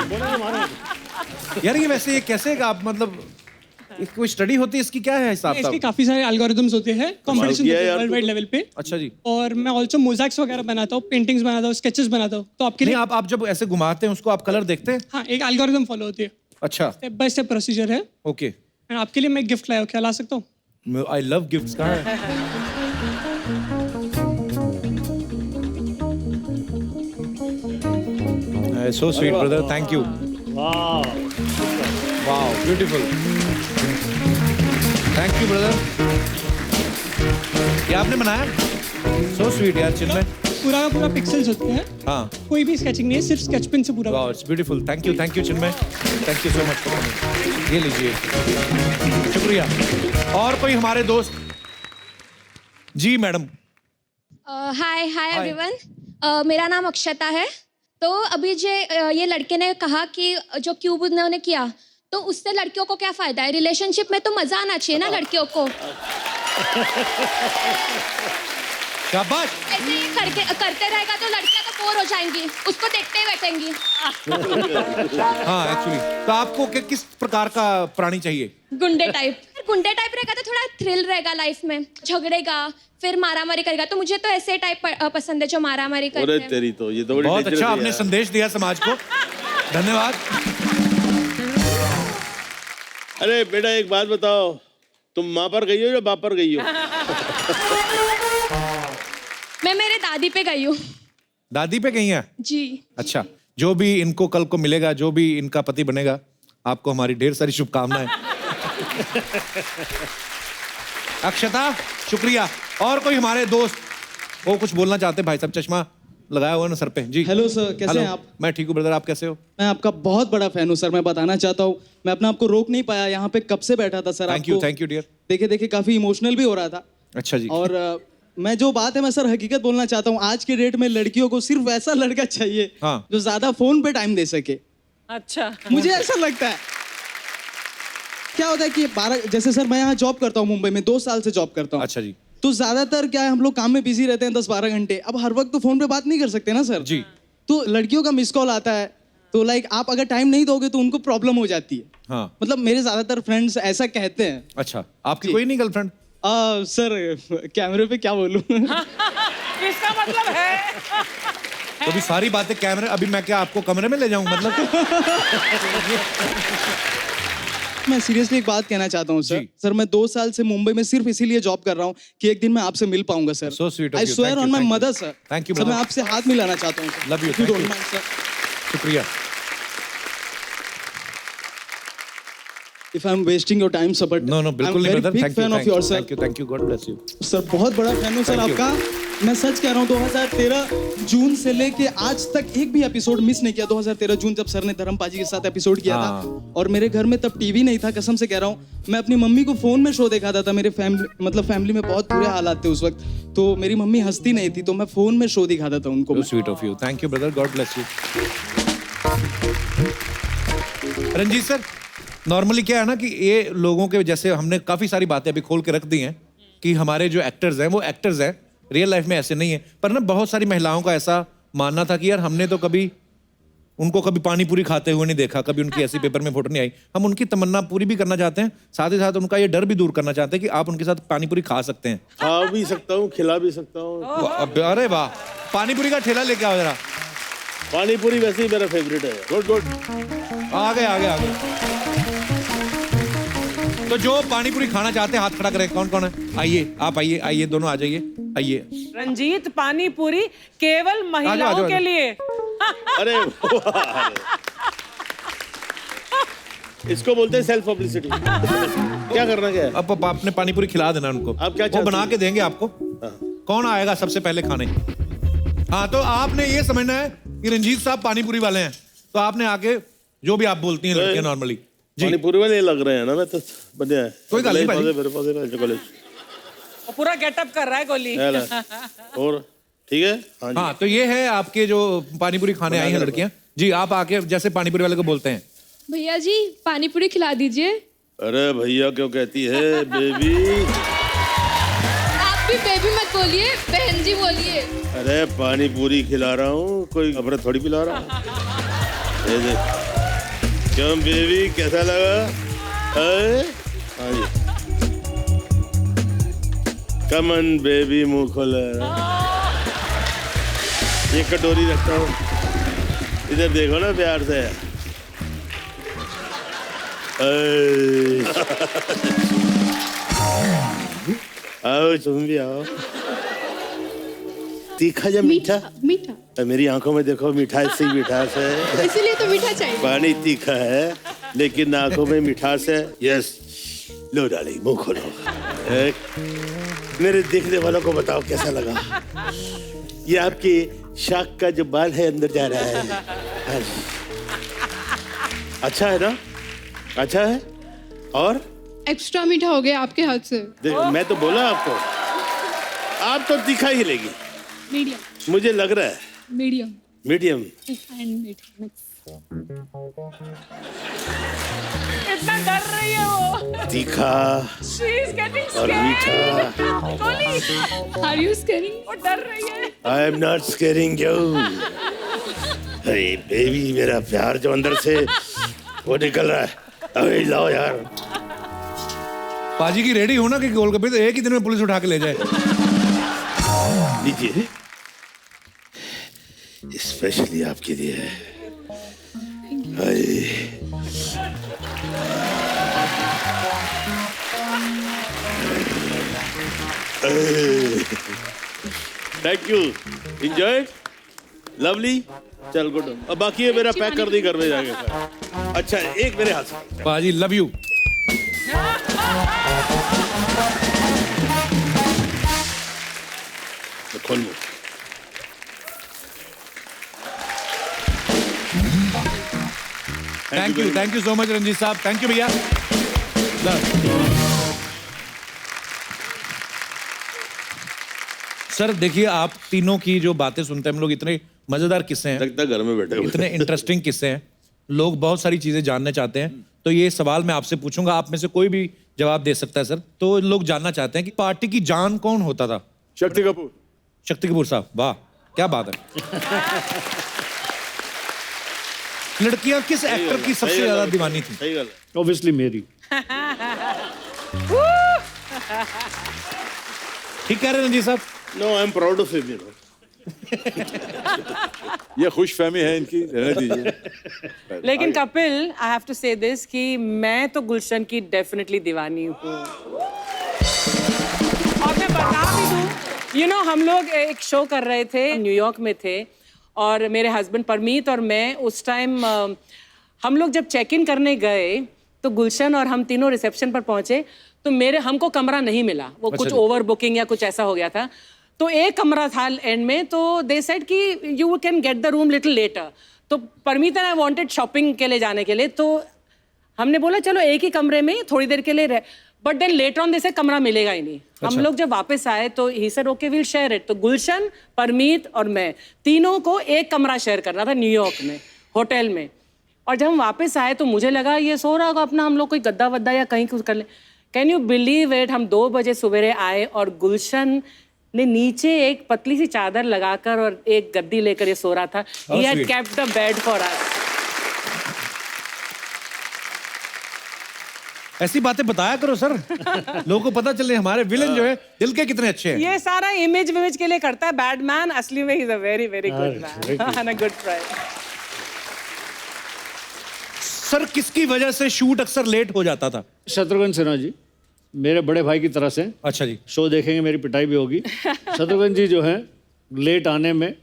बोला ना मारा। यार ये वैसे ये कैसे आप मतलब कोई स्टडी होती है इसकी, क्या है हिसाब इसके किताब? काफी सारे एल्गोरिथम्स होते हैं, कॉम्पिटिशन किया है यार वर्ल्ड वाइड लेवल पे। अच्छा जी। और मैं ऑल्सो मोज़ैक्स वगैरह बनाता हूँ, पेंटिंग्स बनाता हूँ, स्केचेस बनाता हूँ। तो आपके नहीं, लिए आप जब ऐसे घुमाते हैं उसको आप कलर देखते हैं? हाँ, एक एल्गोरिथम फॉलो होती है, अच्छा स्टेप बाय स्टेप प्रोसीजर है। ओके। एंड आपके लिए मैं गिफ्ट लाया हूँ, क्या ला सकता हूँ? I love gifts. कहाँ है? So sweet brother, thank you. वाह, wow beautiful, thank you brother. ये आपने बनाया? सो स्वीट यार चिन्मय। पूरा का पूरा पिक्सेल्स होते हैं, हाँ कोई भी स्केचिंग नहीं है, सिर्फ स्केच पेन से पूरा। Wow it's beautiful, thank you Chinmay, thank you so much for coming. ये लीजिए, शुक्रिया। और कोई हमारे दोस्त? जी मैडम। हाय हाय एवरीवन, मेरा नाम अक्षता है। तो अभी ये लड़के ने कहा कि जो क्यूब उन्होंने किया, तो उससे लड़कियों को क्या फायदा है? रिलेशनशिप में तो मजा आना चाहिए ना लड़कियों को। शाबाश। ऐसे ही करते रहेगा तो लड़कियां तो बोर हो जाएंगी, उसको देखते ही बैठेंगी। हाँ एक्चुअली, तो आपको किस प्रकार का प्राणी चाहिए? गुंडे टाइप रहेगा तो थोड़ा थ्रिल रहेगा लाइफ में, झगड़ेगा फिर मारामारी करेगा। तो मुझे तो ऐसे टाइप पसंद है जो मारामारी करते हैं। तेरी तो ये तो बड़ी बहुत dangerous अच्छा है आपने यार। संदेश दिया समाज को, धन्यवाद। अरे बेटा एक बात बताओ, तुम माँ पर गई हो या बाप पर गई हो? मैं मेरे दादी पे गई हूँ। दादी पे गई हैं? जी। अच्छा, जो भी इनको कल को मिलेगा, जो भी इनका पति बनेगा, आपको हमारी ढेर सारी शुभकामनाएं। अक्षता शुक्रिया। और कोई हमारे दोस्त वो कुछ बोलना चाहते हैं? भाई साहब चश्मा लगाया हुआ ना सर पे जी। हेलो सर, कैसे हेलो, हैं आप? मैं ठीक हूँ ब्रदर, आप कैसे हो? मैं आपका बहुत बड़ा फैन हूँ सर। मैं बताना चाहता हूँ, मैं अपने आप को रोक नहीं पाया, यहाँ पे कब से बैठा था सर। Thank you dear. देखे देखे काफी इमोशनल भी हो रहा था। अच्छा जी। और मैं जो बात है मैं सर हकीकत बोलना चाहता हूँ, आज के डेट में लड़कियों को सिर्फ ऐसा लड़का चाहिए हाँ। जो ज्यादा फोन पे टाइम दे सके। अच्छा, मुझे ऐसा लगता है। क्या होता है कि 12 जैसे सर मैं यहाँ जॉब करता हूँ मुंबई में, 2 साल से जॉब करता हूँ। अच्छा जी। तो ज्यादातर क्या है, हम लोग काम में बिजी रहते हैं 10-12 घंटे। अब हर वक्त तो फोन पे बात नहीं कर सकते ना सर जी। तो लड़कियों का मिस कॉल आता है, तो लाइक आप अगर टाइम नहीं दोगे तो उनको प्रॉब्लम हो जाती है। हाँ। मतलब मेरे ज्यादातर फ्रेंड्स ऐसा कहते हैं। अच्छा, आपकी कोई नहीं गर्लफ्रेंड? सर कैमरे पे क्या बोलूं। इसका मतलब है तो भी सारी बातें कैमरे, अभी मैं क्या आपको कमरे में ले जाऊं मतलब? मैं सीरियसली एक बात कहना चाहता हूँ सर। जी। सर मैं 2 साल से मुंबई में सिर्फ इसीलिए जॉब कर रहा हूँ कि एक दिन मैं आपसे मिल पाऊंगा sir. So sweet of I you. Swear Thank on you, my thank you. Mother sir. Thank you, sir मैं brother. आपसे हाथ मिलाना चाहता हूँ। Love you, If you thank don't you. mind, sir. शुक्रिया। If I'm wasting your time, sir, but no no बिल्कुल I'm नहीं very brother, big thank you fan of yours, sir. Thank you god bless you. Sir बहुत बड़ा fan हूँ sir Thank you. आपका। मैं सच कह रहा हूँ 2013 जून से लेके आज तक एक भी एपिसोड मिस नहीं किया। 2013 जून जब सर ने धर्म पाजी के साथ एपिसोड किया था और मेरे घर में तब टीवी नहीं था, कसम से कह रहा हूँ। मैं अपनी मम्मी को फोन में शो दिखाता था। मेरे फैमिली में बहुत बुरे हालात थे उस वक्त, तो मेरी मम्मी हंसती नहीं थी, तो मैं फोन में शो दिखाता था उनको। Sweet of you, thank you brother, god bless you. Ranjeet sir, normally क्या है ना कि ये लोगों के, जैसे हमने काफी सारी बातें अभी खोल के रख दी हैं कि हमारे जो एक्टर्स हैं वो एक्टर्स हैं, रियल लाइफ में ऐसे नहीं है। पर ना बहुत सारी महिलाओं का ऐसा मानना था कि यार हमने तो कभी उनको कभी पानी पूरी खाते हुए नहीं देखा, कभी उनकी ऐसी पेपर में फोटो नहीं आई। हम उनकी तमन्ना पूरी भी करना चाहते हैं, साथ ही साथ उनका ये डर भी दूर करना चाहते हैं कि आप उनके साथ पानी पूरी खा सकते हैं। खा भी सकता हूँ, खिला भी सकता हूँ। अरे वाह, पानी पूरी का ठेला लेके आओ जरा। पानी पूरी वैसे ही मेरा फेवरेट है। Good good. आगे आगे आगे। तो जो पानी पूरी खाना चाहते हैं हाथ खड़ा करें। कौन कौन है? आइए, आप आइए, आइए, दोनों आ जाइए, आइए। रंजीत, पानी पूरी केवल महिलाओं के लिए। अरे इसको बोलते हैं सेल्फ पब्लिसिटी। क्या करना क्या है? अब आपने पानी पूरी खिला देना उनको। आप क्या वो बना के देंगे आपको। कौन आएगा सबसे पहले खाने? हाँ, तो आपने ये समझना है कि रंजीत साहब पानी पूरी वाले हैं, तो आपने आके जो भी आप बोलती हैं लड़कियां नॉर्मली पानी पूरी वाले लग रहे हैं ना। मैं तो बढ़िया है। कोई गल नहीं भाई। मेरे पास है कॉलेज। पूरा गेटअप कर रहा है गोली। और ठीक है। हाँ, तो ये है आपके जो पानी पूरी खाने आई हैं लड़कियां। जी, आप आके जैसे पानी पूरी वाले को बोलते हैं, भैया जी पानी पूरी खिला दीजिए। अरे भैया क्यों कहती है बेबी? आप भी बेबी मत बोलिए, बहन जी बोलिए। अरे पानी पूरी खिला रहा हूँ, कोई अमृत थोड़ी पिला रहा हूँ। ये देख। क्यों बेबी, कैसा लगा? हाँ जी। कमन बेबी, मुंह खोल। ये कटोरी रखता हूँ, इधर देखो ना प्यार से। आओ तुम भी आओ। तीखा या मीठा? मीठा। मेरी आंखों में देखो, मिठास से ही मिठास है। इसीलिए तो मीठा चाहिए। पानी तीखा है लेकिन आंखों में मिठास है। यस, लो डाली, मुंह खोलो। मेरे देखने वालों को बताओ कैसा लगा। ये आपके शाख का जो बाल है अंदर जा रहा है। अच्छा है ना? अच्छा है। और एक्स्ट्रा मीठा हो गया आपके हाथ से। मैं तो बोला आपको, आप तो तीखा ही लेगी। मीडियम। मुझे लग रहा है मीडियम। मीडियम। इतना डर रही है वो। तीखा She is getting और scared. मीठा। गोली। Are you scaring? वो डर रही है। I am not squaring you. अरे बेबी, मेरा प्यार जो अंदर से वो निकल रहा है। अरे लाओ यार। पाजी की रेडी हो ना कि गोलगप्पे तो एक ही दिन में पुलिस उठा के ले जाए। लीजिए, स्पेशली आपके लिए है। Thank you, enjoy, lovely. चल गुड। अब बाकी है मेरा, पैक कर दी घर में जाके। अच्छा, एक मेरे हाथ से। पाजी लव यू। खोल लो। Thank you so much Ranjeet साहब, थैंक यू भैया। सर देखिए, आप तीनों की जो बातें सुनते हैं हम लोग, इतने मजेदार किस्से हैं, लगता घर में बैठे हुए। इतने इंटरेस्टिंग किस्से हैं, लोग बहुत सारी चीजें जानना चाहते हैं। तो ये सवाल मैं आपसे पूछूंगा, आप में से कोई भी जवाब दे सकता है सर। तो लोग जानना चाहते हैं कि पार्टी की जान कौन होता था? शक्ति कपूर। शक्ति कपूर साहब, वाह क्या बात है। लड़कियां किस एक्टर की सबसे ज्यादा दीवानी थी? सही गल है। ऑब्वियसली मेरी। ठीक कह रहे हैं रंजीत साहब। No, I am proud of him, you know. ये खुशफहमी है इनकी, रहने दीजिए। लेकिन Kapil, I have to say this कि मैं तो गुलशन की डेफिनेटली दीवानी हूँ। और मैं बता भी दूँ, यू नो, हम लोग एक शो कर रहे थे, न्यूयॉर्क में थे, और मेरे हस्बैंड परमीत और मैं उस टाइम हम लोग जब चेक इन करने गए तो गुलशन और हम तीनों रिसेप्शन पर पहुंचे तो हमको कमरा नहीं मिला। वो कुछ ओवर बुकिंग या कुछ ऐसा हो गया था। तो एक कमरा था एंड में, तो दे सेड कि you can get the room little later. तो Parmeet and I wanted shopping के लिए जाने के लिए, तो हमने बोला चलो एक ही कमरे में थोड़ी देर के लिए रह, बट देन लेटर ऑन जैसे कमरा मिलेगा ही नहीं। हम लोग जब वापस आए तो he said okay will share it. तो गुलशन, परमीत और मैं तीनों को एक कमरा शेयर करना था न्यूयॉर्क में होटल में। और जब हम वापस आए तो मुझे लगा ये सो रहा होगा अपना, हम लोग कोई गद्दा वद्दा या कहीं कुछ कर ले। कैन यू बिलीव इट, हम 2 बजे सवेरे आए और गुलशन ने नीचे एक पतली सी चादर लगाकर और एक गद्दी लेकर ये सो रहा था। He had kept the bed for us. ऐसी बातें बताया करो सर, लोगों को पता चले हमारे विलन जो है दिल के कितने अच्छे हैं। ये सारा इमेज विमेज के लिए करता है बैडमैन, असली में he is a very very good man and a good friend. Sir किसकी वजह से शूट अक्सर लेट हो जाता था? शत्रुघ्न सिन्हा जी मेरे बड़े भाई की तरह से। अच्छा जी। शो देखेंगे मेरी पिटाई भी होगी। शत्रुघ्न जी जो है लेट आने में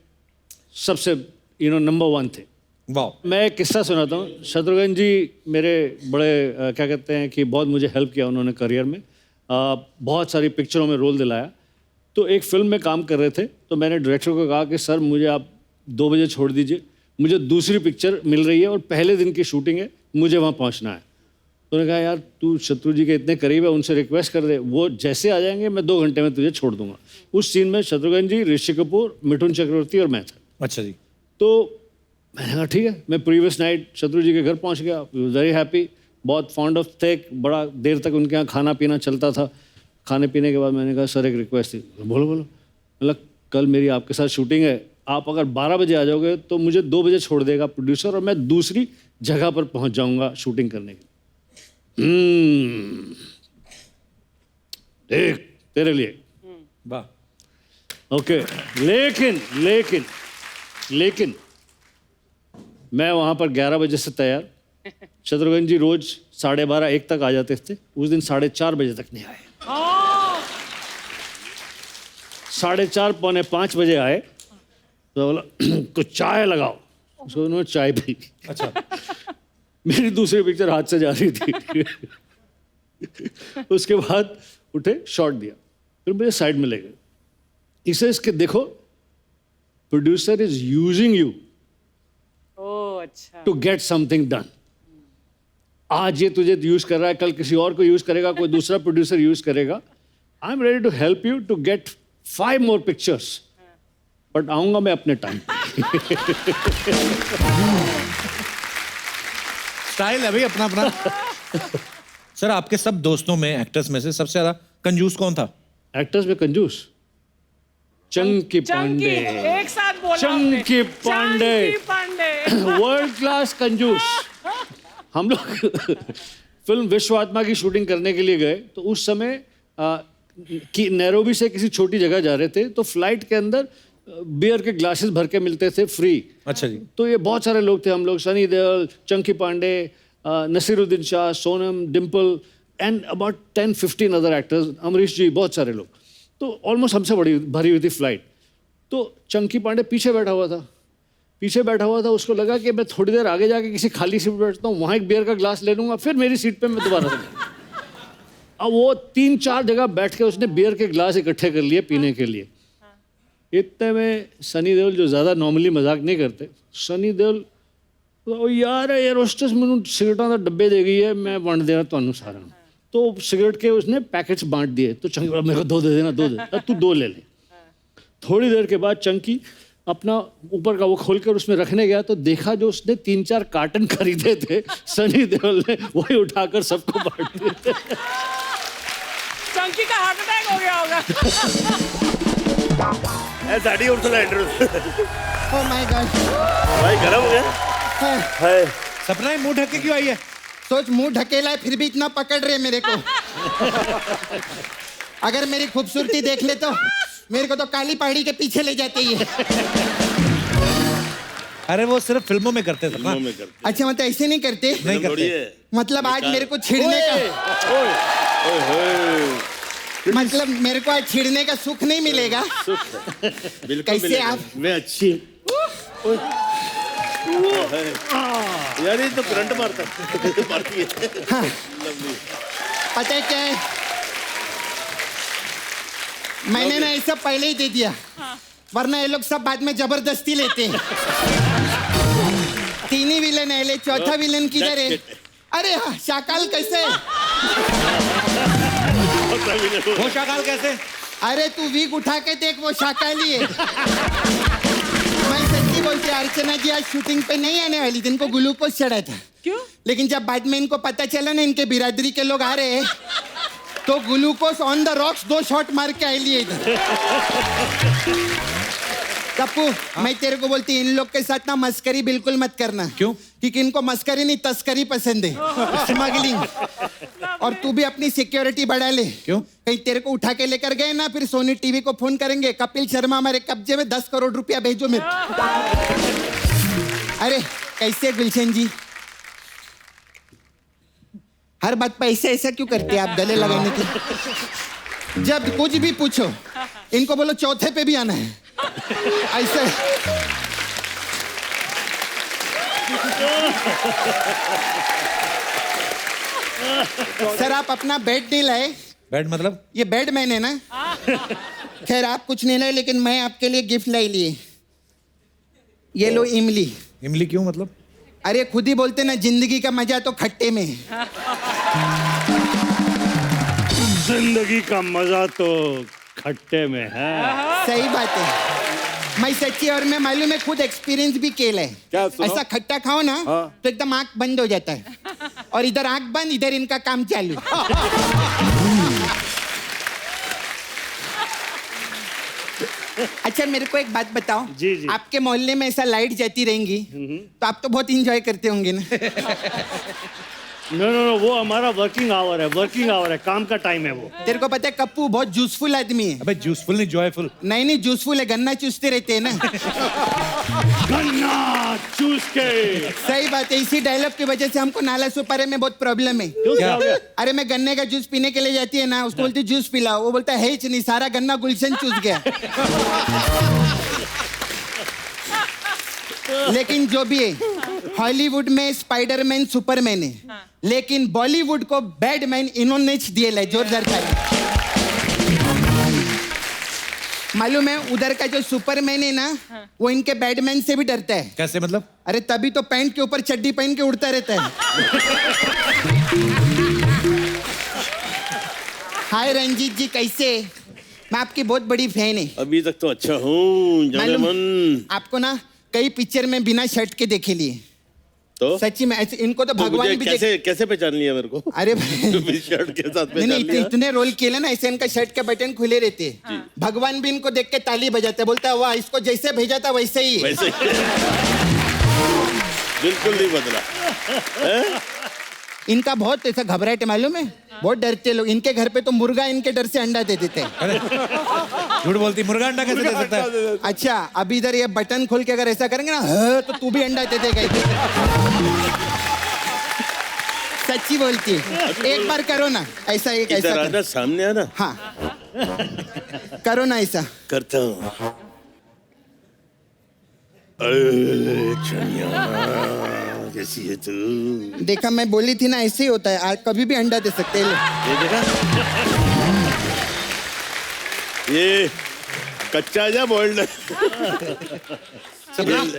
सबसे नंबर 1 थे। वाह। मैं एक किस्सा सुनाता हूँ। शत्रुघ्न जी मेरे बड़े क्या कहते हैं कि बहुत मुझे हेल्प किया उन्होंने करियर में। बहुत सारी पिक्चरों में रोल दिलाया। तो एक फिल्म में काम कर रहे थे, तो मैंने डायरेक्टर को कहा कि सर मुझे आप 2 बजे छोड़ दीजिए, मुझे दूसरी पिक्चर मिल रही है और पहले दिन की शूटिंग है, मुझे वहाँ पहुँचना है। तो उन्होंने कहा यार तू शत्रु जी के इतने करीब है, उनसे रिक्वेस्ट कर दे, वो जैसे आ जाएंगे मैं 2 घंटे में तुझे छोड़ दूंगा। उस सीन में शत्रुघ्न जी, ऋषि कपूर, मिठुन चक्रवर्ती और मैं था। अच्छा जी। तो मैंने कहा ठीक है। मैं प्रीवियस नाइट शत्रु जी के घर पहुंच गया, वेरी हैप्पी, बहुत फॉन्ड ऑफ थे, बड़ा देर तक उनके यहाँ खाना पीना चलता था। खाने पीने के बाद मैंने कहा सर एक रिक्वेस्ट थी। बोलो बोलो। मतलब कल मेरी आपके साथ शूटिंग है, आप अगर 12 बजे आ जाओगे तो मुझे 2 बजे छोड़ देगा प्रोड्यूसर और मैं दूसरी जगह पर पहुंच जाऊंगा शूटिंग करने के। देख तेरे लिए। वाह। ओके। लेकिन मैं वहां पर 11 बजे से तैयार। शत्रुघ्न जी रोज 12:30-1 तक आ जाते थे। उस दिन 4:30 बजे तक नहीं आए। 4:30 पौने 5 बजे आए तो बोला कुछ चाय लगाओ। उसको उन्होंने चाय पी। अच्छा। मेरी दूसरी पिक्चर हाथ से जा रही थी। उसके बाद उठे, शॉट दिया, फिर मुझे साइड में ले गए। इसे इसके देखो, producer is using you to get something done. आज ये तुझे यूज कर रहा है, कल किसी और को यूज करेगा, कोई दूसरा प्रोड्यूसर यूज करेगा। I am ready to help you to get 5 more pictures, but आऊंगा मैं अपने टाइम। स्टाइल है भाई अपना अपना। सर आपके सब दोस्तों में, एक्टर्स में से सबसे ज्यादा कंजूस कौन था? एक्टर्स में कंजूस चंकी पांडे। एक साथ बोला चंकी पांडे, पांडे। वर्ल्ड क्लास कंजूस। हम लोग फिल्म विश्व आत्मा की शूटिंग करने के लिए गए, तो उस समय कि नैरोबी से किसी छोटी जगह जा रहे थे, तो फ्लाइट के अंदर बियर के ग्लासेस भर के मिलते थे फ्री। अच्छा जी। तो ये बहुत सारे लोग थे, हम लोग Sunny Deol, Chunky Pandey, Naseeruddin Shah, Sonam, Dimple and about 10-15 other actors, Amrish ji, बहुत सारे लोग। तो ऑलमोस्ट हमसे भरी हुई थी फ्लाइट। तो चंकी पांडे पीछे बैठा हुआ था। उसको लगा कि मैं थोड़ी देर आगे जाके किसी खाली सीट पर बैठता हूँ, वहाँ एक बियर का ग्लास ले लूँगा, फिर मेरी सीट पे मैं दोबारा से। अब वो 3-4 जगह बैठ के उसने बियर के ग्लास इकट्ठे कर लिए पीने के लिए। इतने में सनी देओल, जो ज़्यादा नॉर्मली मजाक नहीं करते, सनी देओल यार एयर होस्टेस मैंने सिगरेटां दा डब्बे दे गई है, मैं वंड देना तुहानू सारा। तो सिगरेट के उसने पैकेट्स बांट दिए। तो चंकी बोला मेरे को 2 दे देना, 2 दे। तू 2 ले ले। थोड़ी देर के बाद चंकी अपना ऊपर का वो खोलकर उसमें रखने गया, तो देखा जो उसने 3-4 कार्टन खरीदे थे, सनी देओल ने वही उठाकर सबको बांट दिए। चंकी का हार्ट अटैक हो गया होगा। साड़ी और सिलेंडर। ओह माय गॉड भाई गरम हो गया है। सपना मुंह ढक के क्यों आई है? सोच मुंह ढकेला है फिर भी इतना पकड़ रहे मेरे को। अगर मेरी खूबसूरती देख ले तो मेरे को तो काली पहाड़ी के पीछे ले जाते ही है। अरे वो सिर्फ फिल्मों में करते थे ना। अच्छा मतलब ऐसे नहीं करते? नहीं करते। मतलब आज मेरे को छिड़ने का, मतलब मेरे को आज छिड़ने का सुख नहीं मिलेगा। कैसे आप? मैं अच्छी यार, ये तो करंट मारती है। हाँ। पता है क्या है, मैंने ना ये सब पहले ही दे दिया, वरना ये लोग सब बाद में जबरदस्ती लेते हैं। 3 ही विलन है, ले चौथा विलन किधर है? अरे हाँ, शाकाल कैसे? वो शाकाल कैसे? अरे तू वीक उठा के देख, वो शाकाली है। मैं सच्ची बोलती, अर्चना जी आज शूटिंग पे नहीं आने वाली थी, इनको ग्लूकोज चढ़ा था। क्यों? लेकिन जब बाद में इनको पता चला ना इनके बिरादरी के लोग आ रहे हैं, तो glucose on the rocks 2 shot मार के आई लिए इधर। कप्पू, मैं तेरे को बोलती, इन लोग के साथ ना मस्करी बिल्कुल मत करना। क्यों? क्योंकि इनको मस्करी नहीं तस्करी पसंद है, स्मगलिंग। और तू भी अपनी सिक्योरिटी बढ़ा ले। क्यों? कहीं तेरे को उठा के लेकर गए ना, फिर सोनी टीवी को फोन करेंगे, कपिल शर्मा हमारे कब्जे में, 10 करोड़ रुपया भेजो मेरे। अरे कैसे गुलशन जी, हर बात पे ऐसे ऐसा क्यों करते हैं आप गले लगाने के? जब कुछ भी पूछो इनको बोलो चौथे पे भी आना है, ऐसे। सर आप अपना बेड नहीं लाए? बेड मतलब? ये बेड मैंने ना, खैर आप कुछ नहीं लाए, लेकिन मैं आपके लिए गिफ्ट लाई लिए। ये लो इमली। इमली क्यों मतलब? अरे खुद ही बोलते ना, जिंदगी का मजा तो खट्टे में है। जिंदगी का मजा तो खट्टे में है। सही बात है, मैं सच्ची, और मैं मालूम है, खुद एक्सपीरियंस भी किया है। क्या सुनो? ऐसा खट्टा खाओ ना, हाँ। तो एकदम आंख बंद हो जाता है, और इधर आंख बंद, इधर इनका काम चालू। अच्छा मेरे को एक बात बताओ, जी, जी। आपके मोहल्ले में ऐसा लाइट जाती रहेंगी तो आप तो बहुत इंजॉय करते होंगे ना? नो, वो हमारा वर्किंग आवर है, वर्किंग आवर है, काम का टाइम है वो। तेरे को पता है कप्पू बहुत जूसफुल आदमी है। अबे जूसफुल नहीं, जॉयफुल। नहीं जूसफुल है, गन्ना चूसते रहते हैं ना। गन्ना चूस के। सही बात है, इसी डायलॉग की वजह से हमको नाला सुपारे में बहुत प्रॉब्लम है। क्या हो गया? अरे मैं गन्ने का जूस पीने के लिए जाती है ना, उसको बोलती जूस पिलाओ, वो बोलता है नहीं, सारा गन्ना गुलशन चूस गया। लेकिन जो भी है, हॉलीवुड में स्पाइडरमैन सुपरमैन है, लेकिन बॉलीवुड को बैडमैन इन्होंने दिए है, जोरदार ताली। मालूम है उधर का जो सुपरमैन है ना, वो इनके बैडमैन से भी डरता है। कैसे मतलब? अरे तभी तो पैंट के ऊपर चड्डी पहन के उड़ता रहता है। हाय रंजीत जी, कैसे? मैं आपकी बहुत बड़ी फैन है। अभी तक तो अच्छा हूँ, जाने मालूम, मन। आपको ना कई पिक्चर में बिना शर्ट के देखे लिए। तो सच्ची में ऐसे, इनको तो तो भगवान मुझे भी कैसे पहचान लिया मेरे को? अरे शर्ट के साथ पहचान नहीं, लिया? इतने रोल किए ना, ऐसे इनका शर्ट के बटन खुले रहते हैं। भगवान भी इनको देख के ताली बजाते, बोलता है वाह, इसको जैसे भेजा था वैसे ही है। वैसे ही। बिल्कुल नहीं बदला। इनका बहुत ऐसा घबराहट है, मालूम है, बहुत डरते लोग। इनके घर पे तो मुर्गा इनके डर से अंडा दे देते हैं। झूठ बोलती, मुर्गा अंडा कैसे दे सकता है? अच्छा अभी इधर ये बटन खोल के अगर ऐसा करेंगे ना, तो तू भी अंडा दे देगा। सच्ची बोलती है, एक बार करो ना ऐसा, एक ऐसा इधर करो। आना, सामने आना। हाँ करो ना ऐसा। करता हूँ। कैसी है तू? देखा, मैं बोली थी ना, ऐसे ही होता है, आज कभी भी अंडा दे सकते हैं। ये देखा? ये कच्चा है या बॉइल्ड?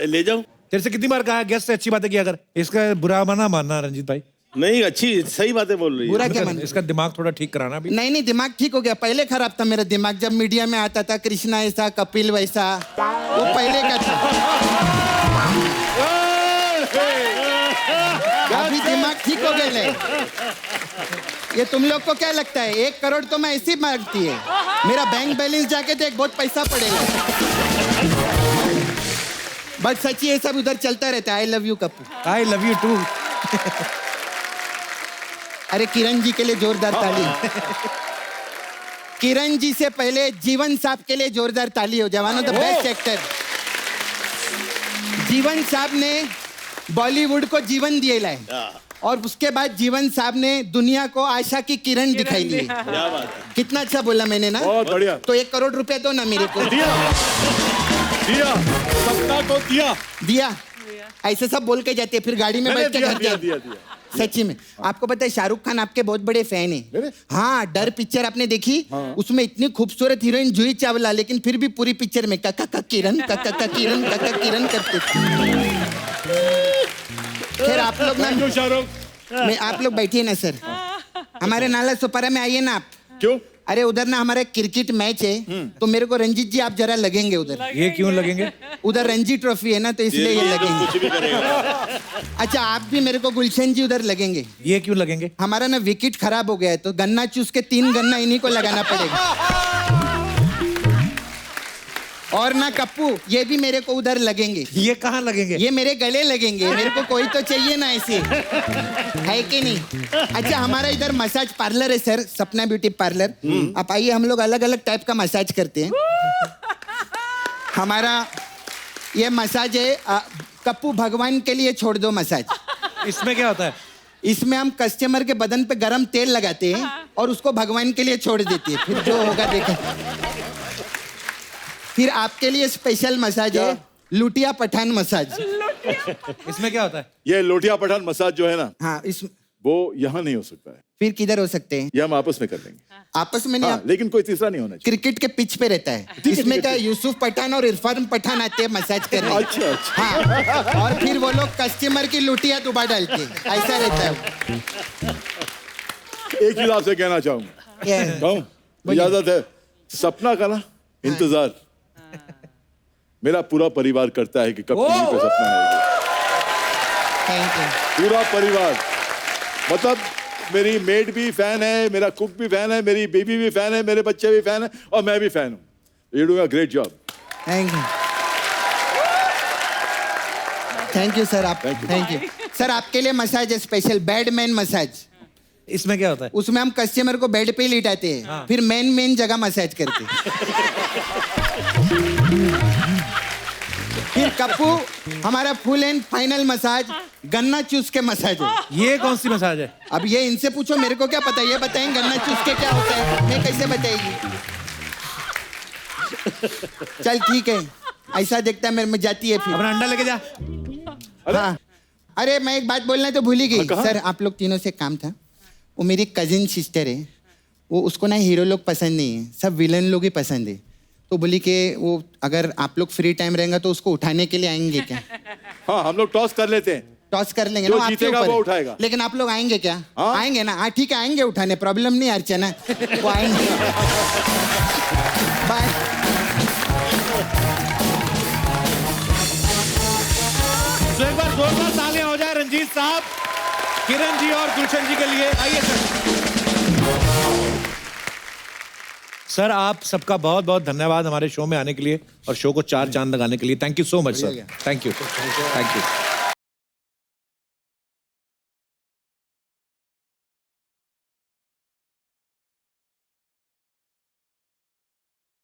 ले जाओ। तेरे से कितनी बार कहा गेस्ट से अच्छी बातें किया कर, इसका बुरा माना मानना रंजीत भाई। नहीं, अच्छी सही बातें बोल रही है। बुरा क्या माना? इसका दिमाग थोड़ा ठीक कराना भी। नहीं दिमाग ठीक हो गया, पहले खराब था मेरा दिमाग। जब मीडिया में आता था कृष्णा ऐसा, कपिल वैसा, वो पहले का था। अभी दिमाग ठीक हो गया है। ये तुम लोग को क्या लगता है 1 करोड़ तो मैं ऐसी मांगती है, मेरा बैंक बैलेंस जाके देख, बहुत पैसा पड़ेगा। बट सच्ची ये सब उधर चलता रहता है। I love you Kappu. I love you too. अरे किरण जी के लिए जोरदार ताली। किरण जी से पहले जीवन साहब के लिए जोरदार ताली हो। जवानों द बेस्ट एक्टर। जीवन साहब ने बॉलीवुड को जीवन दिए लाए, और उसके बाद जीवन साहब ने दुनिया को आशा की किरण दिखाई दी। क्या बात है? कितना अच्छा बोला मैंने ना? बहुत बढ़िया। तो 1 करोड़ रुपए दो ना मेरे को। दिया, सबका को दिया। दिया। ऐसे सब बोल के जाते, फिर गाड़ी में बैठ के घर दिया, जाते। दिया, दिया। सच्ची में आपको पता है शाहरुख खान आपके बहुत बड़े फैन मेरे? है। हाँ, डर पिक्चर आपने देखी? उसमें इतनी खूबसूरत हीरोइन जूही चावला, लेकिन फिर भी पूरी पिक्चर में काका किरण करते थे। खैर आप लोग ना, शाहरुख आप लोग बैठिए ना सर, हमारे नाला सुपारा में आइए ना आप। क्यों? अरे उधर ना हमारा क्रिकेट मैच है, तो मेरे को रंजीत जी आप जरा लगेंगे उधर। ये क्यों लगेंगे? उधर रणजी ट्रॉफी है ना, तो इसलिए ये लगेंगे। कुछ भी करेगा। अच्छा आप भी मेरे को गुलशन जी उधर लगेंगे। ये क्यों लगेंगे? हमारा ना विकेट खराब हो गया है, तो गन्ना चूस के 3 गन्ना इन्हीं को लगाना पड़ेगा। और ना कप्पू, ये भी मेरे को उधर लगेंगे। ये कहाँ लगेंगे? ये मेरे गले लगेंगे, मेरे को कोई तो चाहिए ना ऐसे, है कि नहीं? अच्छा हमारा इधर मसाज पार्लर है सर, सपना ब्यूटी पार्लर। आप आइए, हम लोग अलग अलग टाइप का मसाज करते हैं। हमारा ये मसाज है कप्पू भगवान के लिए छोड़ दो मसाज। इसमें क्या होता है? इसमें हम कस्टमर के बदन पे गरम तेल लगाते हैं और उसको भगवान के लिए छोड़ देते हैं, फिर जो होगा देखा। फिर आपके लिए स्पेशल मसाज है लुटिया पठान मसाज। इसमें क्या होता है? ये लोटिया पठान मसाज जो है ना, हाँ, इस वो यहाँ नहीं हो सकता है, फिर किधर हो सकते हैं? ये हम आपस में कर लेंगे। आपस में नहीं, हाँ, लेकिन कोई तीसरा नहीं होना चाहिए। क्रिकेट के पिच पे रहता है। इसमें क्या यूसुफ पठान और इरफान पठान आते हैं मसाज करने। अच्छा अच्छा। हाँ, और फिर वो लोग कस्टमर की लुटिया दुबा डालते हैं, ऐसा रहता है। एक चीज आपसे कहना चाहूंगा, क्या है? कहूं? इजाजत है? सपना का ना इंतजार मेरा पूरा परिवार करता है कि कब टीवी पे सपना आएगा। Thank you. पूरा परिवार, मतलब मेरी मेड भी फैन है, मेरा कुक भी फैन है, मेरी बेबी भी फैन है, मेरे बच्चे भी फैन है, और मैं भी फैन हूँ। You doing a great job. Thank you, thank you sir. आप थैंक यू सर। आपके लिए मसाज है स्पेशल, बेडमैन मसाज। इसमें क्या होता है? उसमें हम कस्टमर को बेड पे ही लिटाते हैं, फिर मेन जगह मसाज करते हैं। फिर कप्पू हमारा फुल एंड फाइनल मसाज गन्ना चूस के मसाज है। ये कौन सी मसाज है? अब ये इनसे पूछो, मेरे को क्या पता, ये बताएंगे गन्ना चूस के क्या होता है, मैं कैसे बताएगी? चल ठीक है, ऐसा देखता है मेरे में जाती है फिर। अपना अंडा लेके जा। हाँ, अरे मैं एक बात बोलना तो भूल ही गई सर। आप लोग तीनों से काम था, वो मेरी कजिन सिस्टर है, वो उसको ना हीरो लोग पसंद नहीं है, सब विलन लोग ही पसंद है। तो बोली कि वो अगर आप लोग फ्री टाइम रहेगा तो उसको उठाने के लिए आएंगे क्या? हाँ, हम लोग टॉस कर लेते हैं, टॉस कर लेंगे जो ना, आपके जीतेगा ऊपर वो है। उठाएगा। लेकिन आप लोग आएंगे क्या? हाँ? आएंगे ना? हाँ ठीक है, आएंगे उठाने, प्रॉब्लम नहीं अर्चना, वो आएंगे। बाय। तो एक बार जोरदार तालियां हो जाए रंजीत साहब, किरण जी और गुलशन जी के लिए। आइए सर, आप सबका बहुत बहुत धन्यवाद हमारे शो में आने के लिए और शो को 4 चांद लगाने के लिए। Thank you so much sir. Thank you.